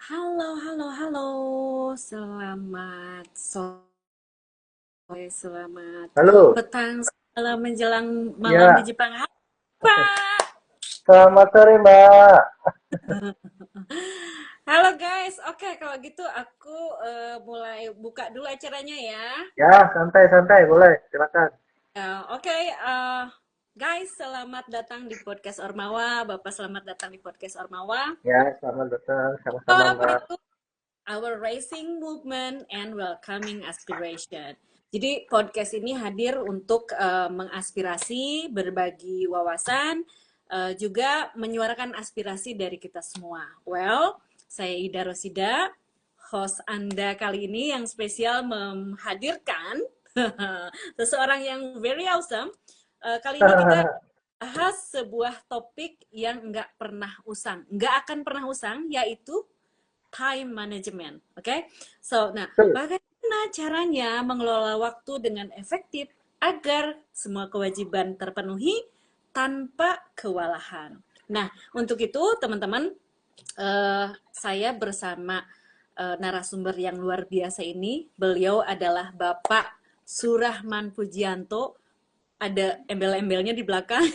Halo, halo, halo. Selamat sore, selamat Halo, petang, selamat menjelang malam di ya, Jepang. Halo, Pak. selamat sore Mbak. Halo guys. Oke, kalau gitu aku mulai buka dulu acaranya ya. Ya, santai-santai, boleh, silakan. Oke, guys, selamat datang di podcast Ormawa. Bapak selamat datang di podcast Ormawa. Ya, selamat datang, sama-sama Apa Mbak. itu? Our Rising Movement and Welcoming Aspiration. Jadi podcast ini hadir untuk mengaspirasi, berbagi wawasan, juga menyuarakan aspirasi dari kita semua. Well, saya Ida Rosida, host Anda kali ini yang spesial menghadirkan seseorang yang very awesome. Kali ini kita bahas sebuah topik yang nggak pernah usang, nggak akan pernah usang, yaitu time management. Oke, okay? Nah, Betul. bagaimana caranya mengelola waktu dengan efektif agar semua kewajiban terpenuhi tanpa kewalahan? Nah, untuk itu teman-teman, saya bersama narasumber yang luar biasa ini. Beliau adalah Bapak Surahman Pujianto, ada embel-embelnya di belakang.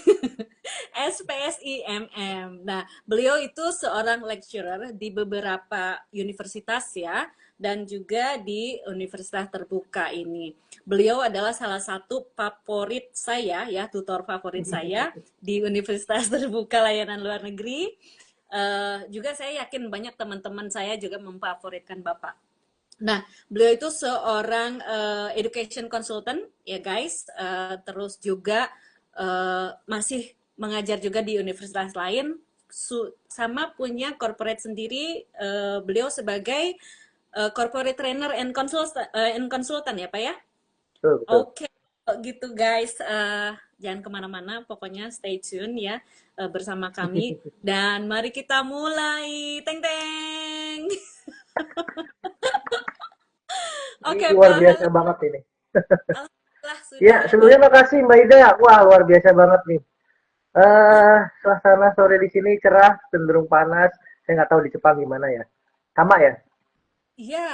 SPSIMM. Nah, beliau itu seorang lecturer di beberapa universitas ya, dan juga di universitas terbuka ini. Beliau adalah salah satu favorit saya ya, tutor favorit saya di universitas terbuka layanan luar negeri. Juga saya yakin banyak teman-teman saya juga memfavoritkan Bapak. Nah, beliau itu seorang education consultant ya guys, terus juga masih mengajar juga di universitas lain, sama punya corporate sendiri. Beliau sebagai corporate trainer and consultant ya Pak ya. Betul, betul. Oke, gitu guys. Jangan kemana-mana, pokoknya stay tune ya bersama kami. Dan mari kita mulai. Teng teng. Ini Oke luar Pak, biasa halo. banget ini. Alhamdulillah Ya, sudah sebelumnya makasih Mbak Ida. Wah, luar biasa banget nih. Suasana sore di sini cerah, cenderung panas. Saya nggak tahu di Jepang gimana ya. Sama ya? Iya,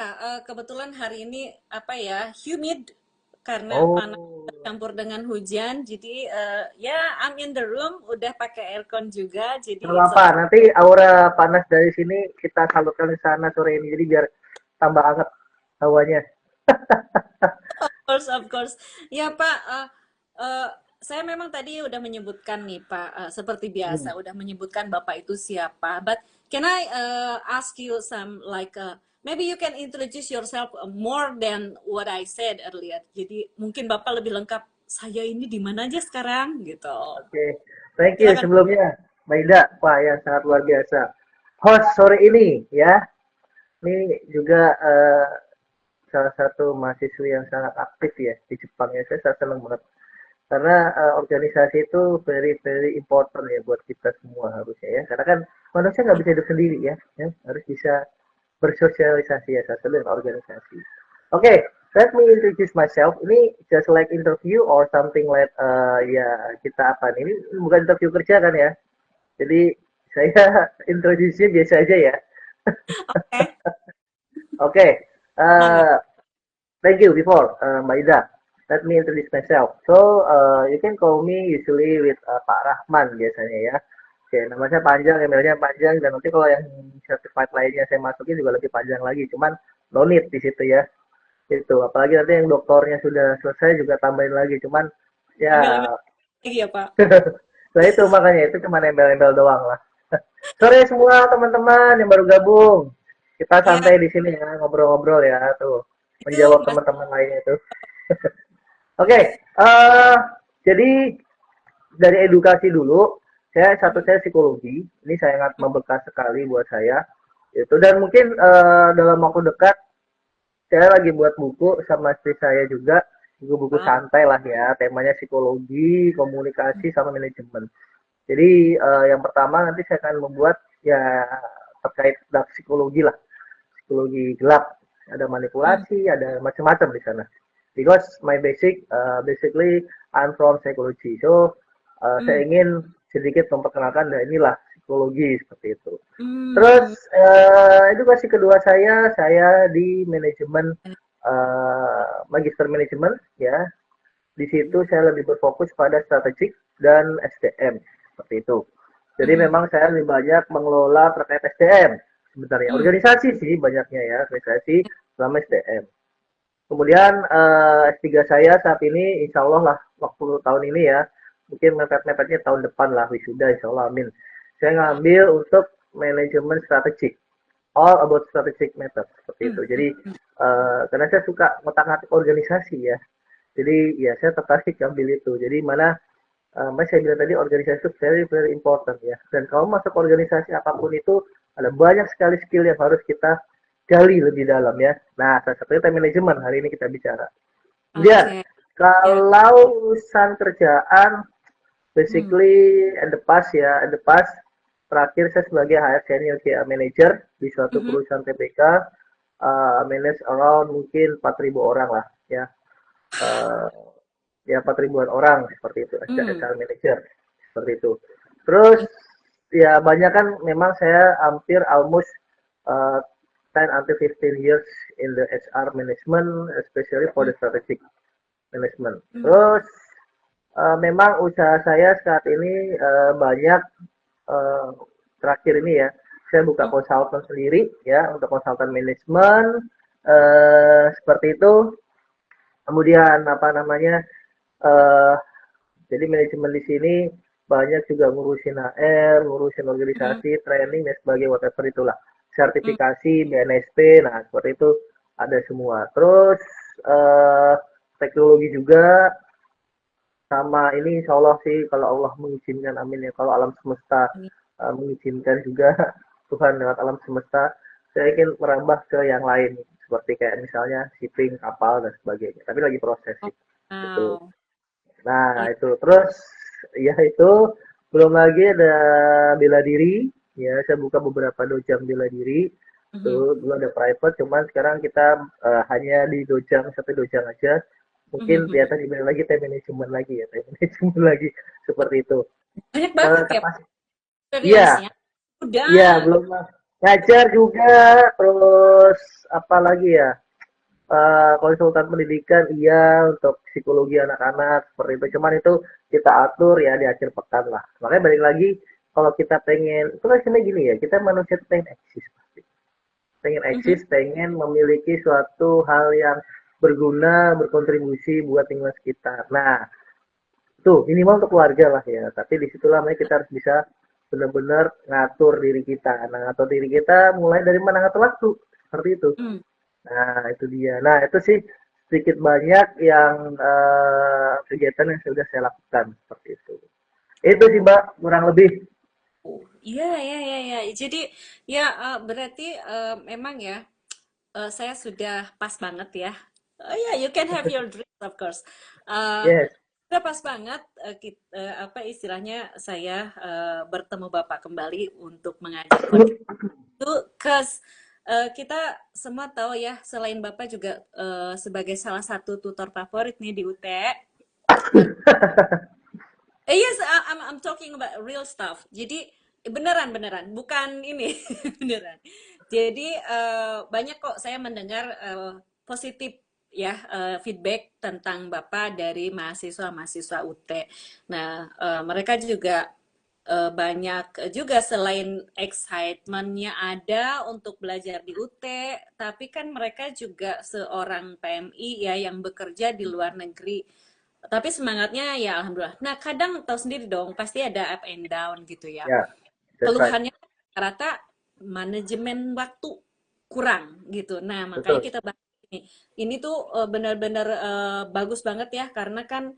kebetulan hari ini apa ya, humid karena panas Oh, bercampur dengan hujan. Jadi ya, I'm in the room, udah pakai aircon juga, jadi nggak it's apa-apa. okay. Nanti aura panas dari sini kita salurkan ke sana sore ini. Jadi biar tambah hangat hawanya. Of course, of course. Ya Pak, eh, saya memang tadi udah menyebutkan nih Pak, seperti Hmm. biasa udah menyebutkan Bapak itu siapa. But can I ask you some like maybe you can introduce yourself more than what I said earlier. Jadi mungkin Bapak lebih lengkap. Saya ini di mana aja sekarang gitu. Oke, thank you Silakan. sebelumnya, Maida. Wah, ya sangat luar biasa. Host sore ini, ya, ini juga salah satu mahasiswi yang sangat aktif ya di Jepang ya. Saya sangat senang banget karena organisasi itu very very important ya buat kita semua harusnya ya. Karena kan manusia nggak bisa hidup sendiri ya, ya harus bisa bersosialisasi ya salah satu dengan organisasi. Oke, let me introduce myself. Ini just like interview or something like ya kita apa nih? Ini bukan interview kerja kan ya? Jadi saya introduce biasa aja ya. Oke, Oke, semangat. uh, thank you before Maida. Let me introduce myself. So you can call me usually with Pak Rahman biasanya ya. Oke, nama saya panjang, emailnya panjang, dan nanti kalau yang certified lainnya saya masukin juga lebih panjang lagi. Cuman no need di situ ya. Itu, apalagi nanti yang doktornya sudah selesai juga tambahin lagi. Cuman ya, Embel-embel lagi ya Pak. nah itu makanya itu cuma embel-embel doang lah. Sore semua teman-teman yang baru gabung. Kita Ya, santai di sini ya, ngobrol-ngobrol ya tuh. itu Menjawab Mas. teman-teman lainnya itu. Oke, jadi dari edukasi dulu, saya psikologi. Ini sangat membekas sekali buat saya. Itu dan mungkin dalam waktu dekat saya lagi buat buku sama istri saya juga, buku-buku Wow. santai lah ya, temanya psikologi, komunikasi, sama manajemen. Jadi yang pertama nanti saya akan membuat ya terkait dark psikologi lah, psikologi gelap. Ada Hmm. manipulasi, ada macam-macam di sana. Because my basically I'm from psychology, so saya Hmm. ingin sedikit memperkenalkan dan inilah psikologi seperti itu. Terus Hmm. edukasi kedua saya di manajemen, magister manajemen ya. Di situ saya lebih berfokus pada strategik dan SDM seperti itu. Jadi Mhm. memang saya lebih banyak mengelola terkait SDM sebenarnya. Hmm. Organisasi sih banyaknya ya, organisasi selama SDM. Kemudian S3 saya saat ini insya Allah lah waktu tahun ini ya, mungkin mepet-mepetnya tahun depan lah wisuda insya Allah amin. Saya Ah, ngambil untuk manajemen strategik, all about strategic matters seperti itu. hmm, Jadi hmm, karena saya suka ngotak-ngatik organisasi ya, jadi ya saya tertarik ambil itu. Jadi mana Mas saya bilang tadi organisasi itu very very important ya. Dan kalau masuk organisasi apapun itu ada banyak sekali skill yang harus kita gali lebih dalam ya. Nah, salah satunya time management hari ini kita bicara. Kemudian oke. Ya. kalau urusan kerjaan Hmm. basically in the past ya, in the past terakhir saya sebagai HR senior KA manager di suatu Mhm. perusahaan TPK manage around mungkin 4.000 orang lah ya. Uh, ya 4 ribuan orang seperti itu Hmm. HR manager seperti itu. Terus ya banyak kan memang saya hampir almost uh, 10 until 15 years in the HR management especially for Hmm. the strategic management. Hmm. Terus memang usaha saya saat ini banyak uh, terakhir ini ya saya buka Hmm. konsultan sendiri ya untuk konsultan manajemen seperti itu. Kemudian apa namanya uh, jadi manajemen di sini banyak juga ngurusin HR, ngurusin Hmm. organisasi, training dan sebagainya whatever itulah. Hmm. Sertifikasi, BNSP, nah seperti itu ada semua. Terus eh, teknologi juga sama ini insya Allah sih kalau Allah mengizinkan amin ya kalau alam semesta mengizinkan juga Tuhan lewat alam semesta saya ingin merambah ke yang lain seperti kayak misalnya shipping kapal dan sebagainya tapi lagi proses Oh, sih itu. wow. Nah, Iya. itu. Terus ya itu belum lagi ada bela diri. Ya, saya buka beberapa dojang bela diri. Mhm. Tuh, dulu ada private, cuman sekarang kita hanya di dojang satu dojang aja. Mungkin Mhm. ternyata dibilang lagi time management lagi ya, time management lagi seperti itu. Banyak banget ya Kapasitas. Iya, experience-nya. Udah. iya belum ngajar juga, terus apa lagi ya? Konsultan pendidikan iya untuk psikologi anak-anak seperti itu cuman itu kita atur ya di akhir pekan lah makanya balik lagi kalau kita pengen itu kan sebenarnya gini ya kita manusia tuh pengen eksis pasti pengen Mhm. eksis pengen memiliki suatu hal yang berguna berkontribusi buat lingkungan sekitar nah tuh minimal untuk keluarga lah ya tapi disitulah makanya kita harus bisa benar-benar ngatur diri kita nah ngatur diri kita mulai dari mana ngatur waktu seperti itu. Hmm. Nah, itu dia. Nah, itu sih sedikit banyak yang kegiatan yang sudah saya lakukan seperti itu. Itu sih, Oh, Mbak, kurang lebih. iya, iya, iya, iya. Jadi, ya, berarti memang ya, saya sudah pas banget ya. Oh ya, you can have your dreams, of course. Yes. Sudah pas banget, apa istilahnya, saya bertemu Bapak kembali untuk mengajak podcast itu, cause kita semua tahu ya, selain Bapak juga sebagai salah satu tutor favorit nih di UT. Yes, I'm talking about real stuff. Jadi beneran beneran, bukan ini beneran. Jadi banyak kok saya mendengar positif ya feedback tentang Bapak dari mahasiswa-mahasiswa UT. Nah, mereka juga banyak juga selain excitementnya ada untuk belajar di UT, tapi kan mereka juga seorang PMI ya yang bekerja di luar negeri. Tapi semangatnya ya alhamdulillah. Nah, kadang tahu sendiri dong, pasti ada up and down gitu ya. Ya, that's right. Keluhannya rata manajemen waktu kurang gitu. Nah, makanya Betul. kita bahas ini. Ini tuh benar-benar bagus banget ya karena kan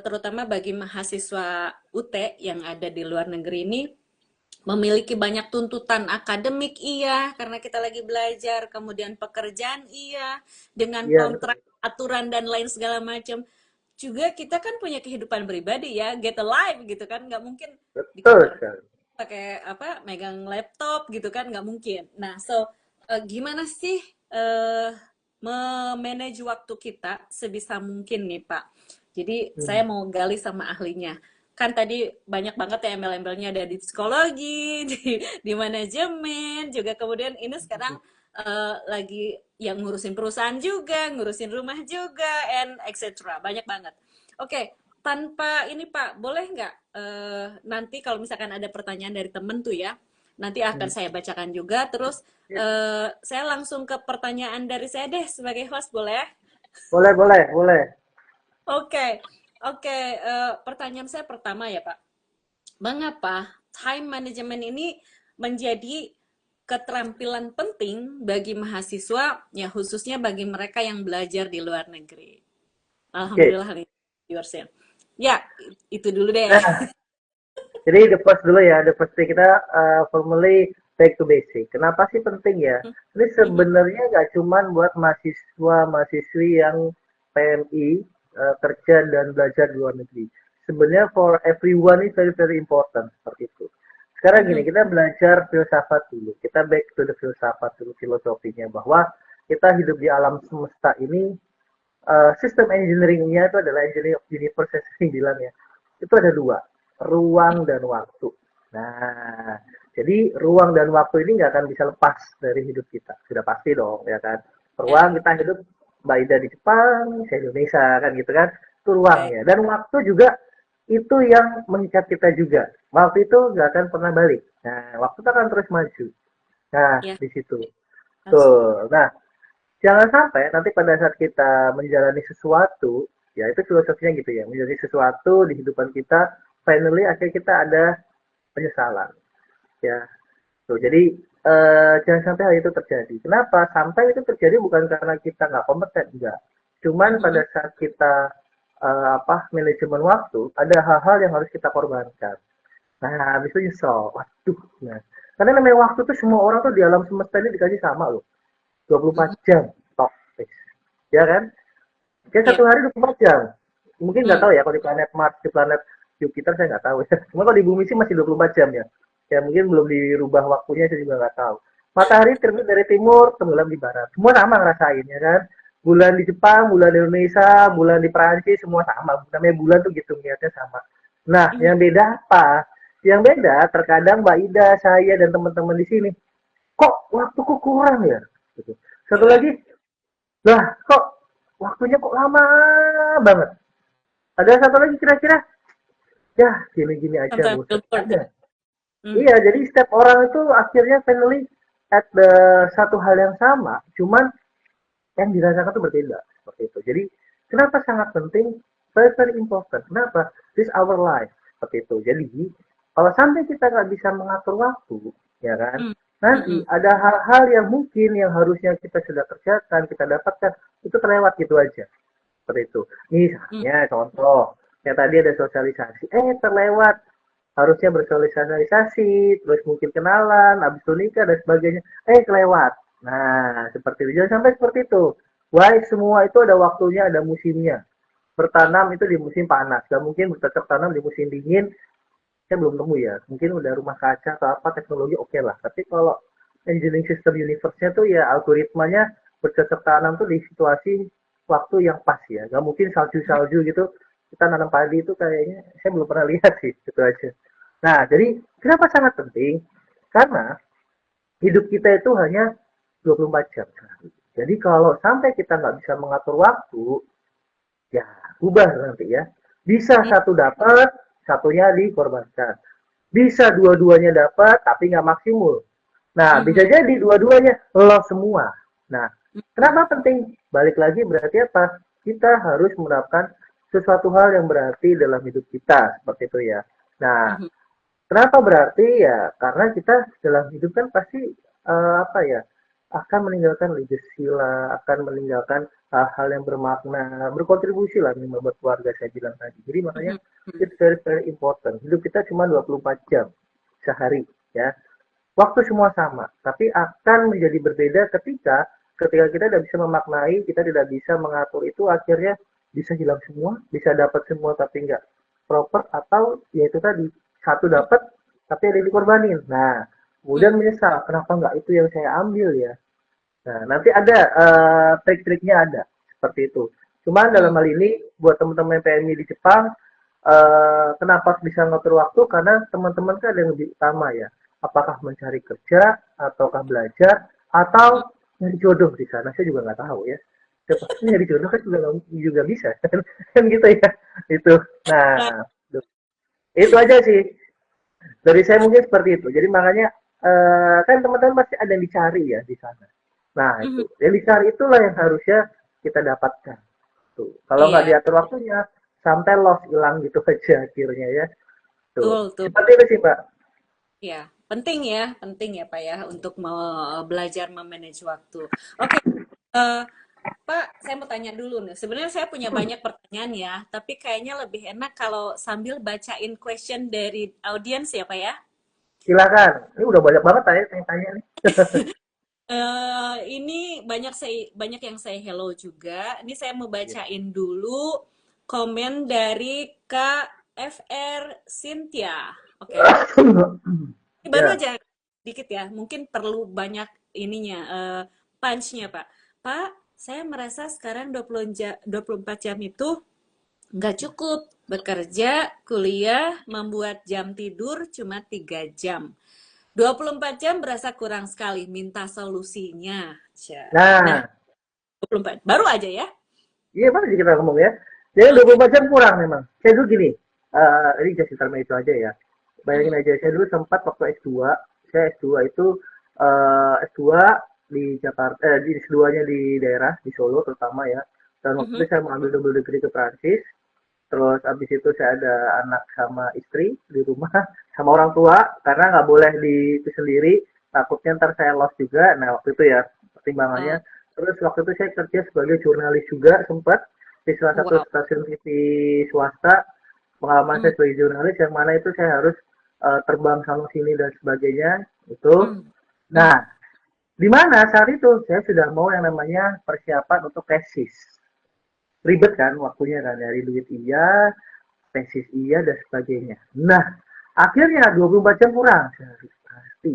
terutama bagi mahasiswa UT yang ada di luar negeri ini memiliki banyak tuntutan akademik iya karena kita lagi belajar, kemudian pekerjaan iya dengan Iya, betul. kontrak, aturan dan lain segala macam. Juga kita kan punya kehidupan pribadi ya, get alive gitu kan, nggak mungkin di Betul kantor sekali. pakai apa megang laptop gitu kan nggak mungkin. Nah, so gimana sih memanage waktu kita sebisa mungkin nih Pak? Jadi saya Hmm. mau gali sama ahlinya. kan tadi banyak banget ya embel-embelnya, ada di psikologi, di manajemen juga, kemudian ini sekarang lagi yang ngurusin perusahaan juga, ngurusin rumah juga, and etc. Banyak banget. Oke, tanpa ini Pak, boleh nggak nanti kalau misalkan ada pertanyaan dari temen tuh ya, nanti akan Hmm. saya bacakan juga. Terus Ya, saya langsung ke pertanyaan dari saya deh sebagai host, boleh? boleh, boleh, boleh. Oke, oke. Pertanyaan saya pertama ya Pak, mengapa time management ini menjadi keterampilan penting bagi mahasiswa, ya khususnya bagi mereka yang belajar di luar negeri? Oke. Alhamdulillah nih, viewersnya. Ya, itu dulu deh. Nah, jadi the first dulu ya, the first thing kita formally back to basic. Kenapa sih penting ya? Ini sebenarnya nggak cuman buat mahasiswa-mahasiswi yang PMI kerja dan belajar di luar negeri. Sebenarnya for everyone is very very important seperti itu. Sekarang gini, kita belajar filsafat dulu. Kita back to the filsafat dulu, filosofinya bahwa kita hidup di alam semesta ini, sistem engineering-nya itu adalah engineering of universe yang sering bilang ya. Itu ada dua, ruang dan waktu. Nah, jadi ruang dan waktu ini nggak akan bisa lepas dari hidup kita. Sudah pasti dong, ya kan. Ruang Ya, kita hidup, Mbak Ida di Jepang, saya Indonesia, kan gitu kan. Itu oke. ruangnya. Dan waktu juga itu yang mengikat kita juga. Waktu itu nggak akan pernah balik. Nah, waktu itu akan terus maju. Nah, Ya, di situ. absolut. Tuh. Nah, jangan sampai nanti pada saat kita menjalani sesuatu, ya itu filosofinya gitu ya, menjalani sesuatu di kehidupan kita, finally akhirnya kita ada penyesalan, ya. Tuh, jadi jangan sampai hal itu terjadi. Kenapa? Sampai itu terjadi bukan karena kita nggak kompeten, enggak. Cuman pada saat kita manajemen waktu, ada hal-hal yang harus kita korbankan. Nah, habis itu nyesel. Waduh, nah. Karena namanya waktu tuh semua orang tuh di alam semesta ini dikasih sama loh. 24 jam. Top. Ya kan? Kayak satu Ya. hari 24 jam. Mungkin nggak Hmm. tahu ya kalau di planet Mars, di planet Jupiter saya nggak tahu ya. Cuma kalau di bumi sih masih 24 jam ya. Ya mungkin belum dirubah waktunya saya juga nggak tahu. Matahari terbit dari timur, tenggelam di barat. Semua sama ngerasain ya kan. Bulan di Jepang, bulan di Indonesia, bulan di Perancis, semua sama. Namanya bulan tuh gitu, niatnya sama. Nah, yang beda apa? Yang beda terkadang Mbak Ida, saya, dan teman-teman di sini, kok waktuku kurang ya? Gitu. Satu Kurang. lagi, lah kok waktunya kok lama banget. Ada satu lagi kira-kira, ya gini-gini aja Sometimes bosan. feel bored. Ada. Hmm. Iya, jadi setiap orang itu akhirnya finally at the satu hal yang sama, cuman yang dirasakan itu berbeda. Seperti itu. Jadi, kenapa sangat penting? Very, very important. Kenapa? This is our life. Seperti itu. Jadi, kalau sampai kita nggak bisa mengatur waktu, ya kan? Hmm. Nanti Hmm. ada hal-hal yang mungkin yang harusnya kita sudah kerjakan, kita dapatkan, itu terlewat gitu aja. Seperti itu. Hmm. Misalnya contoh, yang tadi ada sosialisasi, terlewat. Harusnya bersosialisasi, terus mungkin kenalan, habis itu nikah dan sebagainya, kelewat. Nah, seperti itu. Jangan sampai seperti itu. Why semua itu ada waktunya, ada musimnya. Bertanam itu di musim panas, gak mungkin bercocok tanam di musim dingin. Saya belum nemu ya. Mungkin udah rumah kaca atau apa teknologi oke lah. Tapi kalau engineering system universe-nya tuh ya algoritmanya bercocok tanam tuh di situasi waktu yang pas ya. Gak mungkin salju-salju gitu kita nanam padi itu kayaknya saya belum pernah lihat sih itu aja. Nah, jadi kenapa sangat penting? Karena hidup kita itu hanya 24 jam. Jadi kalau sampai kita nggak bisa mengatur waktu, ya ubah nanti ya. Bisa Hmm. satu dapat, satunya dikorbankan. Bisa dua-duanya dapat, tapi nggak maksimum. Nah, Hmm. bisa jadi dua-duanya loss semua. Nah, kenapa penting? Balik lagi berarti apa? Kita harus menerapkan sesuatu hal yang berarti dalam hidup kita, seperti itu ya. Nah, Hmm. kenapa berarti ya? Karena kita dalam hidup kan pasti apa ya? Akan meninggalkan legacy lah, akan meninggalkan hal-hal yang bermakna, berkontribusi lah minimal buat keluarga saya bilang tadi. Jadi makanya Hmm. Hmm. it's very very important. Hidup kita cuma 24 jam sehari ya. Waktu semua sama, tapi akan menjadi berbeda ketika kita tidak bisa memaknai, kita tidak bisa mengatur itu akhirnya bisa hilang semua, bisa dapat semua tapi nggak proper atau ya itu tadi satu dapat tapi ada yang dikorbanin. Nah, kemudian menyesal kenapa nggak itu yang saya ambil ya. Nah, nanti ada trik-triknya ada seperti itu. Cuman dalam Hmm. hal ini buat teman-teman PMI di Jepang kenapa bisa ngatur waktu? Karena teman-teman kan ada yang lebih utama ya. Apakah mencari kerja, ataukah belajar, atau nyari jodoh di sana? Saya juga nggak tahu ya. Siapa nyari jodoh kan juga bisa kan gitu ya. Itu. Nah, Nah, itu aja sih. Dari saya mungkin seperti itu. Jadi makanya kan teman-teman pasti ada yang dicari ya di sana. Nah itu, mhm, yang dicari itulah yang harusnya kita dapatkan. Tuh, kalau nggak iya, diatur waktunya, sampai lost hilang gitu aja akhirnya ya. Tuh, betul tuh. seperti itu sih Mbak. Ya, penting ya Pak ya untuk belajar memanage waktu. Oke, eh, Pak, saya mau tanya dulu nih. Sebenarnya saya punya banyak pertanyaan ya, tapi kayaknya lebih enak kalau sambil bacain question dari audiens ya Pak ya. Silakan. Ini udah banyak banget tanya nih. Ini banyak yang saya hello juga. Ini saya mau Iya. bacain dulu komen dari Kak FR Cynthia. Oke. Ini baru Ya. aja dikit ya. Mungkin perlu banyak ininya punch-nya, Pak. Pak, saya merasa sekarang 24 jam itu nggak cukup. Bekerja, kuliah, membuat jam tidur cuma 3 jam. 24 jam berasa kurang sekali, minta solusinya. Nah, Nah, 24. Baru aja ya. iya Pak, jadi kita ngomong ya. Jadi Oke. 24 jam kurang memang. Saya dulu gini, ini just itu aja ya. Bayangin Mhm, aja, saya dulu sempat waktu S2, saya S2 itu S2 di Jakarta, di S2-nya di daerah, di Solo terutama ya. Dan waktu itu mhm. saya mengambil double degree ke Prancis. Terus abis itu saya ada anak sama istri di rumah, sama orang tua, karena nggak boleh di itu sendiri, takutnya ntar saya lost juga. Nah waktu itu ya Oh, pertimbangannya. Terus waktu itu saya kerja sebagai jurnalis juga sempat di salah satu wow. stasiun TV swasta. Pengalaman Hmm, saya sebagai jurnalis yang mana itu saya harus terbang sana sini dan sebagainya itu. hmm, hmm, Nah, di mana saat itu saya sudah mau yang namanya persiapan untuk tesis. Ribet kan waktunya kan, dari duit iya, tesis iya, dan sebagainya. Nah, akhirnya 24 jam kurang. Pasti.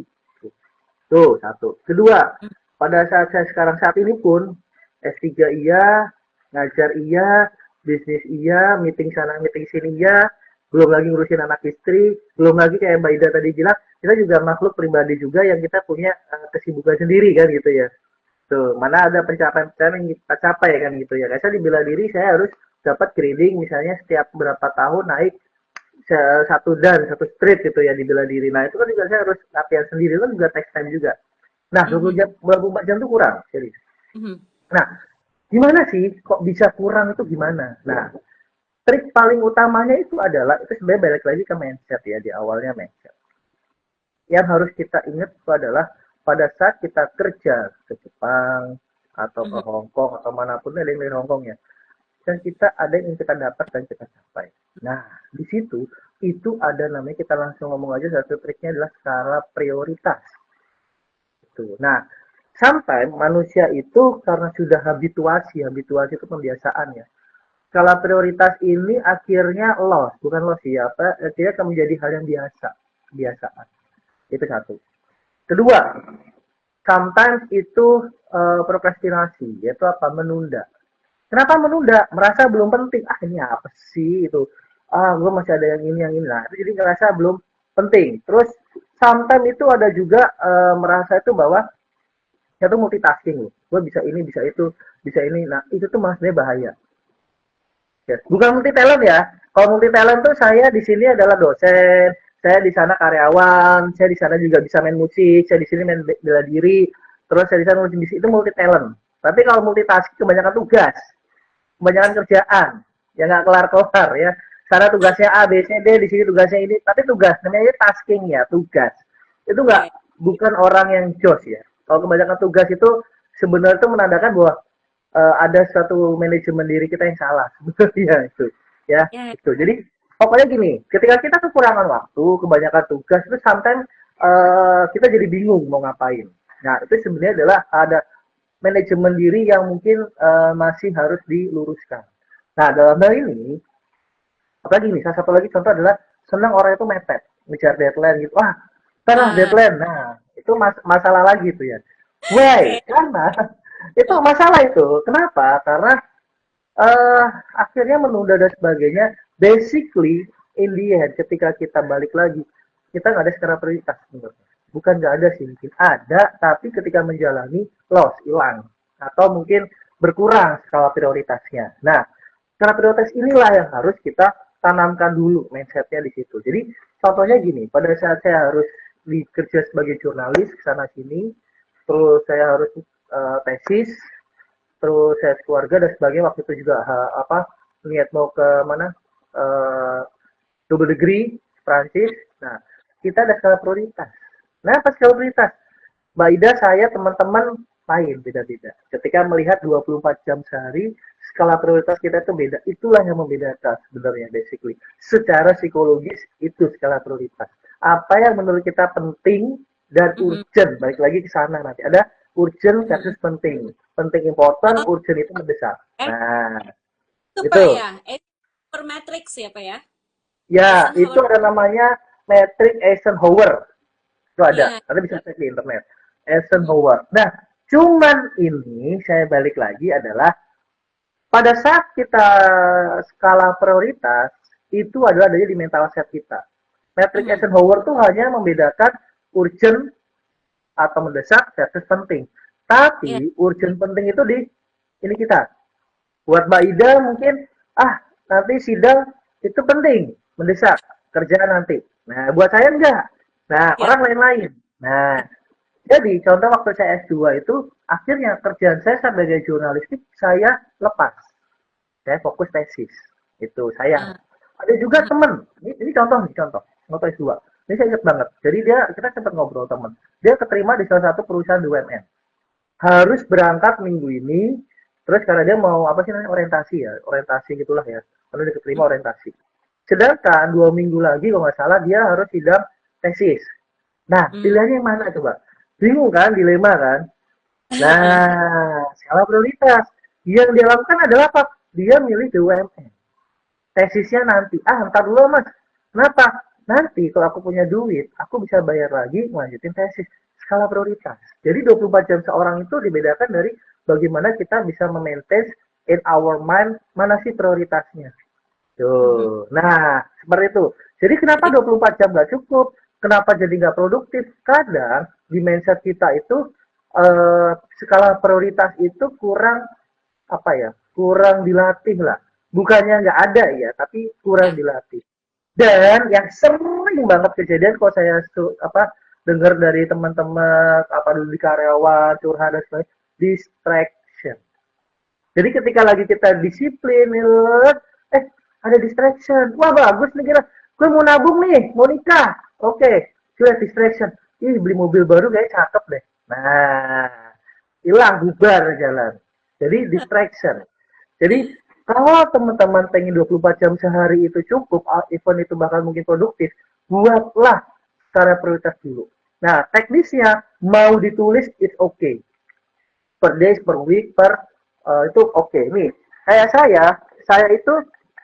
Tuh, satu. Kedua, hmm. pada saat saya sekarang saat ini pun, S3 iya, ngajar iya, bisnis iya, meeting sana, meeting sini iya, belum lagi ngurusin anak istri, belum lagi kayak Mbak Ida tadi bilang, kita juga makhluk pribadi juga yang kita punya kesibukan sendiri kan gitu ya. Tuh, mana ada pencapaian-pencapaian yang kita capai kan gitu ya. Kayak saya di bela diri saya harus dapat grading misalnya setiap berapa tahun naik satu dan satu street gitu ya di bela diri. Nah itu kan juga saya harus latihan sendiri, itu kan juga text time juga. Nah 20 Mhm, jam, 24 jam itu kurang, serius. mhm, Nah gimana sih kok bisa kurang itu gimana? Nah trik paling utamanya itu adalah, itu sebenarnya balik lagi ke mindset ya, di awalnya mindset. Yang harus kita ingat itu adalah pada saat kita kerja ke Jepang atau ke mhm, Hong Kong atau manapun, ada yang dari Hong Kong ya, dan kita ada yang kita dapat dan kita capai. Nah, di situ itu ada namanya, kita langsung ngomong aja, satu triknya adalah skala prioritas. Gitu. Nah, sometimes manusia itu karena sudah habituasi, habituasi itu pembiasaan ya. Skala prioritas ini akhirnya loss, bukan loss ya, apa? Akhirnya akan menjadi hal yang biasa, kebiasaan. Itu satu. Kedua, sometimes itu prokrastinasi, yaitu apa? Menunda. Kenapa menunda? Merasa belum penting. Ah ini apa sih itu? Ah gue masih ada yang ini. Nah itu jadi ngerasa belum penting. Terus sometimes itu ada juga merasa itu bahwa saya tuh multitasking loh. Gue bisa ini, bisa itu, bisa ini. Nah itu tuh maksudnya bahaya. Ya. Bukan multi talent ya. Kalau multi talent tuh saya di sini adalah dosen, saya di sana karyawan, saya di sana juga bisa main musik, saya di sini main bela diri, terus saya di sana musik, itu multi talent. Tapi kalau multitasking kebanyakan tugas, kebanyakan kerjaan, ya nggak kelar-kelar ya. Sana tugasnya A, B, C, D, di sini tugasnya ini, tapi tugas namanya tasking ya, tugas. Itu nggak, iya, bukan orang yang jos ya. Kalau kebanyakan tugas itu sebenarnya itu menandakan bahwa ada suatu manajemen diri kita yang salah. Ya itu, ya iya, itu. Jadi pokoknya gini, ketika kita kekurangan waktu, kebanyakan tugas itu sometimes kita jadi bingung mau ngapain. Nah itu sebenarnya adalah ada manajemen diri yang mungkin masih harus diluruskan. Nah, dalam hal ini, apalagi nih, salah satu lagi contoh adalah senang orang itu mepet, ngejar deadline gitu. Wah, karena ah, deadline. Nah, itu masalah lagi tuh ya. Why? kayak Karena itu masalah itu. Kenapa? Karena akhirnya menunda dan sebagainya. basically in the end ketika kita balik lagi kita nggak ada skala prioritas sebenarnya. Bukan nggak ada sih, mungkin ada, tapi ketika menjalani loss, hilang, atau mungkin berkurang skala prioritasnya. Nah, skala prioritas inilah yang harus kita tanamkan dulu mindsetnya di situ. Jadi contohnya gini, pada saat saya harus bekerja sebagai jurnalis sana sini, terus saya harus tesis, terus saya keluarga dan sebagainya, waktu itu juga niat mau ke mana, uh, double degree Prancis. Nah, kita ada skala prioritas. Nah, apa skala prioritas? Mbak Ida, saya, teman-teman lain beda-beda. Ketika melihat 24 jam sehari, skala prioritas kita itu beda. Itulah yang membedakan sebenarnya basically. Secara psikologis itu skala prioritas. Apa yang menurut kita penting dan urgent, balik lagi ke sana nanti. Ada urgent versus penting. Penting important, Oh, urgent itu mendesak. Nah, itu Pak itu. ya, Eisenhower Matrix ya Pak ya? Ya, itu Eisenhower, ada namanya Matrix Eisenhower. Itu ada. iya. Nanti bisa cek di internet. Eisenhower. Nah, cuman ini saya balik lagi adalah pada saat kita skala prioritas itu adalah adanya di mental set kita. Matrix Mhm. Eisenhower tuh hanya membedakan urgent atau mendesak versus penting. Iya, Tapi urgent penting itu di ini kita. Buat Mbak Ida mungkin nanti sidang itu penting, mendesak, kerjaan nanti. Nah, buat saya enggak. Nah, iya. orang lain-lain. Nah, jadi contoh waktu saya S2 itu akhirnya kerjaan saya sebagai jurnalistik saya lepas. Saya fokus tesis. Itu sayang. Ah, Ada juga mhm. temen. Ini contoh nih, contoh S2. Ini saya ingat banget. Jadi kita sempat ngobrol temen. Dia keterima di salah satu perusahaan BUMN. Harus berangkat minggu ini, terus karena dia mau apa sih namanya orientasi ya, orientasi gitulah ya, karena dia keterima orientasi. Sedangkan 2 minggu lagi kalau nggak salah dia harus sidang tesis. Nah, Hmm. pilihannya yang mana coba? Bingung kan, dilema kan? Nah, skala prioritas. Yang dia lakukan adalah apa? Dia milih BUMN. Tesisnya nanti. Ntar dulu mas. Kenapa? Nanti kalau aku punya duit, aku bisa bayar lagi melanjutin tesis. Skala prioritas. Jadi 24 jam seorang itu dibedakan dari bagaimana kita bisa memaintain in our mind mana sih prioritasnya. Mhm. Tuh. Nah, seperti itu. Jadi kenapa Jadi 24 jam nggak cukup? Kenapa jadi nggak produktif? Kadang di mindset kita itu skala prioritas itu kurang apa ya? Kurang dilatih lah. Bukannya nggak ada ya, tapi kurang ya. dilatih. Dan yang sering banget kejadian kalau saya dengar dari teman-teman apa dulu di karyawan curhat dan sebagainya, distraction. Jadi ketika lagi kita disiplin, eh ada distraction. Wah bagus nih kira. Gue mau nabung nih, mau nikah. Oke, gue distraction. Ih beli mobil baru kayak cakep deh. Nah, hilang bubar jalan. Jadi distraction. Jadi kalau teman-teman pengen 24 jam sehari itu cukup, event itu bakal mungkin produktif, buatlah secara prioritas dulu. Nah, teknisnya mau ditulis it's okay per day, per week, itu oke. Okay. Nih, kayak saya itu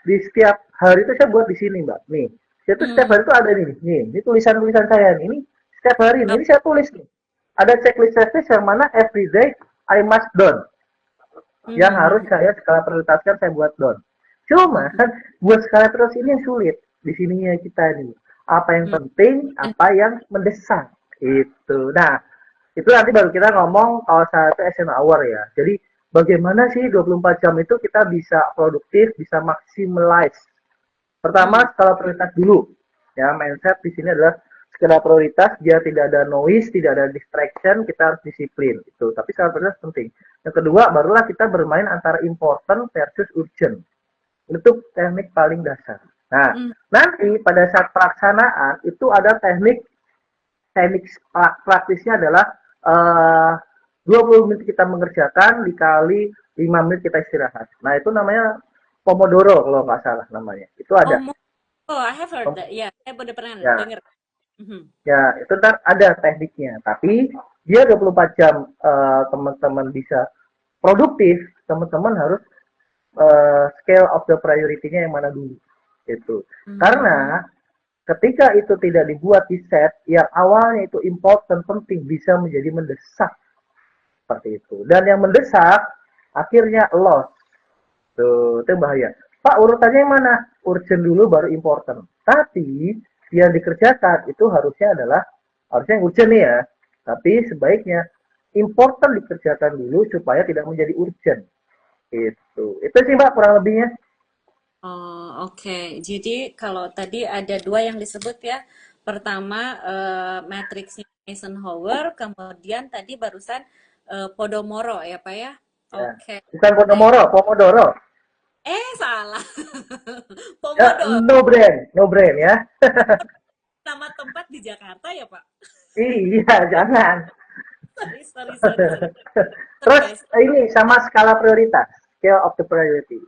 di setiap hari itu saya buat di sini, Mbak. Nih, saya tuh setiap Hmm. hari itu ada nih, ini tulisan-tulisan saya nih. Ini setiap hari Oh, ini saya tulis nih. Ada checklist yang mana every day I must done. Yang harus mhm. saya skala prioritaskan saya buat done. Cuma Mhm. buat skala prioritas ini yang sulit. Di sininya kita nih. Apa yang Mhm. penting, apa yang mendesak. Itu. Nah, itu nanti baru kita ngomong kalau satu action hour ya. Jadi bagaimana sih 24 jam itu kita bisa produktif, bisa maximize. Pertama, Mhm. skala prioritas dulu. Ya, mindset di sini adalah skala prioritas, biar tidak ada noise, tidak ada distraction, kita harus disiplin. Itu. Tapi skala prioritas penting. Yang kedua, barulah kita bermain antara important versus urgent. Itu teknik paling dasar. Nah, Mhm. nanti pada saat pelaksanaan itu ada teknik praktisnya adalah 20 menit kita mengerjakan dikali 5 menit kita istirahat. Nah, itu namanya Pomodoro kalau nggak salah namanya. Itu Oh, ada. oh, I have heard that. Ya, saya udah pernah Ya, dengar. Mhm. ya itu ntar ada tekniknya. Tapi dia 24 jam teman-teman bisa produktif, teman-teman harus scale of the priority-nya yang mana dulu. Itu. Hmm. Karena ketika itu tidak dibuat di set, yang awalnya itu important penting bisa menjadi mendesak seperti itu. Dan yang mendesak akhirnya loss. Tuh, itu bahaya. Pak, urutannya yang mana? Urgent dulu baru important. Tapi yang dikerjakan itu harusnya yang urgent nih ya. Tapi sebaiknya important dikerjakan dulu supaya tidak menjadi urgent. Itu sih Mbak kurang lebihnya. Oh, oke. Jadi kalau tadi ada dua yang disebut ya. Pertama, matriksnya Eisenhower, kemudian tadi barusan Podomoro ya, Pak ya? Ya. Oke. Bukan Baik. Podomoro, Pomodoro. Salah. Ya, Pomodoro. no brain ya. Nama tempat di Jakarta ya, Pak? Iya, jangan. Sorry, sorry, sorry, sorry. Sorry, Terus guys. ini sama skala prioritas, scale of the priority.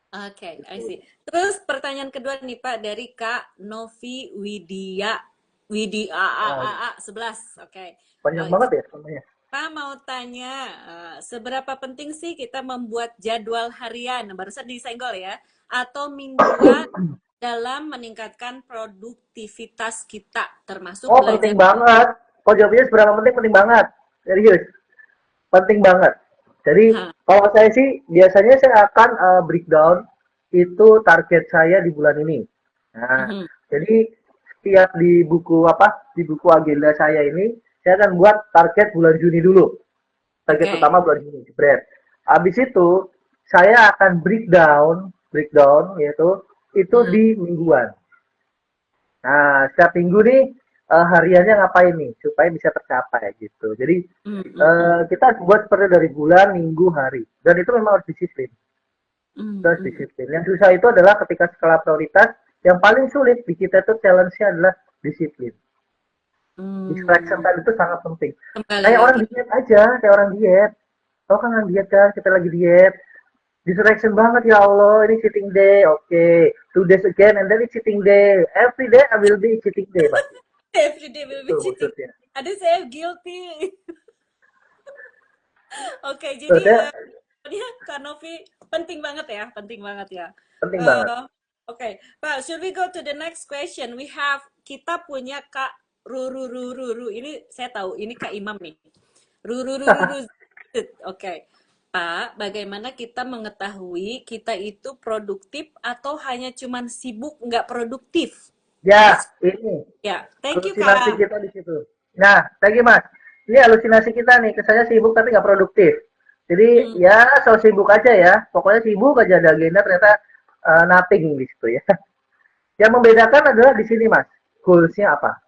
Oke, I Gitu. see. Terus pertanyaan kedua nih Pak dari Kak Novi Widya Widya Nah, A 11. Oke. panjang banget ya namanya. Pak mau tanya, seberapa penting sih kita membuat jadwal harian, barusan disenggol ya, atau mingguan dalam meningkatkan produktivitas kita, termasuk Oh, penting belajar. banget. Kalau jawabnya seberapa penting, penting banget. Serius, penting banget. Jadi, Hah, kalau saya sih, biasanya saya akan breakdown itu target saya di bulan ini. Nah, mhm, jadi setiap di buku agenda saya ini, saya akan buat target bulan Juni dulu. Target oke. utama bulan Juni, jebret. Habis itu, saya akan breakdown yaitu itu Hmm, di mingguan. Nah, setiap minggu nih hariannya ngapain nih supaya bisa tercapai gitu. Jadi hmm, hmm, hmm, kita buat seperti dari bulan, minggu, hari. Dan itu memang harus disiplin. hmm, Itu harus hmm, disiplin. Yang susah itu adalah ketika skala prioritas, yang paling sulit di kita itu challenge-nya adalah disiplin. Distraction hmm. tadi itu sangat penting. Kembali Kayak orang lagi. diet aja, kayak orang diet. Tau kan orang diet kan, kita lagi diet. Distraction banget ya Allah, ini cheating day, oke. Okay. 2 days again, and then it's cheating day. Every day I will be cheating day pasti. Every day will Itu be cheating. maksudnya. Aduh, saya guilty. Oke, jadi Maksudnya dia Kak Novi penting banget ya, penting banget ya. penting banget. Eh, Oke, Pak, should we go to the next question? Kita punya Kak Ruru Ruru Ruru. Ini saya tahu, ini Kak Imam nih. Ruru Ruru Ruru. Oke. Pak, bagaimana kita mengetahui kita itu produktif atau hanya cuman sibuk nggak produktif? Ya, Next. ini Ya, thank you halusinasi Kak. kita di situ. Nah, thank you Mas. Ini halusinasi kita nih, kesannya sibuk tapi nggak produktif. Jadi Hmm, ya so sibuk aja ya. Pokoknya sibuk aja ada agenda ternyata nothing di situ ya. Yang membedakan adalah di sini Mas. Goalsnya apa?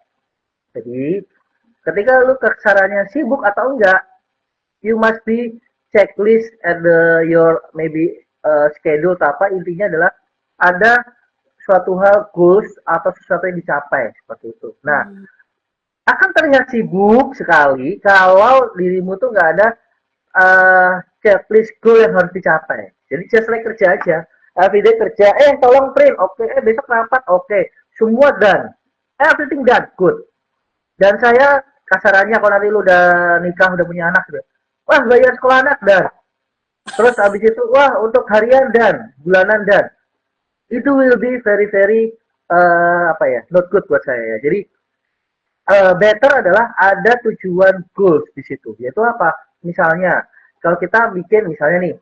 Jadi ketika lu caranya sibuk atau enggak, you must be checklist at your maybe schedule atau apa intinya adalah ada suatu hal goals atau sesuatu yang dicapai seperti itu. Nah, hmm, akan terlihat sibuk sekali kalau dirimu tuh nggak ada checklist goal yang harus dicapai. Jadi just like kerja aja. Everyday kerja, tolong print, oke, besok rapat, oke, semua done, everything done, good. Dan saya kasarannya kalau nanti lu udah nikah, udah punya anak, gitu. Wah bayar sekolah anak dan terus habis itu wah untuk harian dan bulanan dan itu will be very very apa ya not good buat saya ya. Jadi better adalah ada tujuan goals di situ. Yaitu apa? Misalnya kalau kita bikin misalnya nih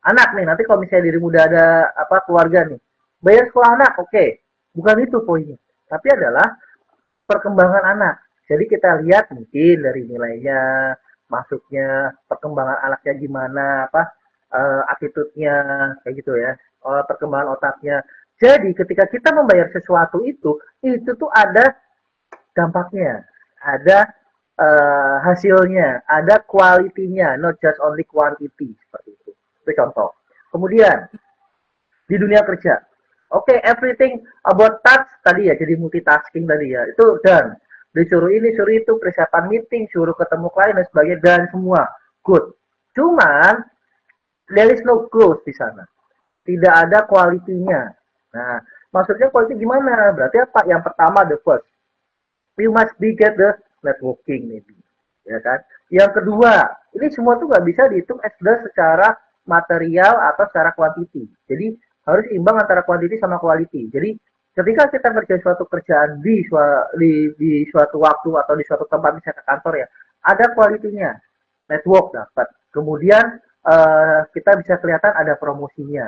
anak nih nanti kalau misalnya diri muda ada apa keluarga nih bayar sekolah anak, oke. Bukan itu poinnya. Tapi adalah perkembangan anak. Jadi kita lihat mungkin dari nilainya, masuknya, perkembangan anaknya gimana, apa attitude-nya kayak gitu ya, perkembangan otaknya. Jadi ketika kita membayar sesuatu itu tuh ada dampaknya, ada hasilnya, ada kualitinya, not just only quantity seperti itu. Itu contoh. Kemudian di dunia kerja, oke, everything about task tadi ya, jadi multitasking tadi ya, itu done. Disuruh ini, suruh itu, persiapan meeting, suruh ketemu klien dan sebagainya, dan semua good. Cuman there is no growth di sana, tidak ada kualitinya. Nah, maksudnya quality gimana? Berarti apa? Yang pertama the first, you must be get the networking maybe, ya kan? Yang kedua, ini semua tuh nggak bisa dihitung as the secara material atau secara kuantiti. Jadi harus imbang antara kuantiti sama quality. Jadi ketika kita kerja suatu kerjaan di suatu waktu atau di suatu tempat misalnya ke kantor ya, ada kualitinya, network dapat. Kemudian kita bisa kelihatan ada promosinya.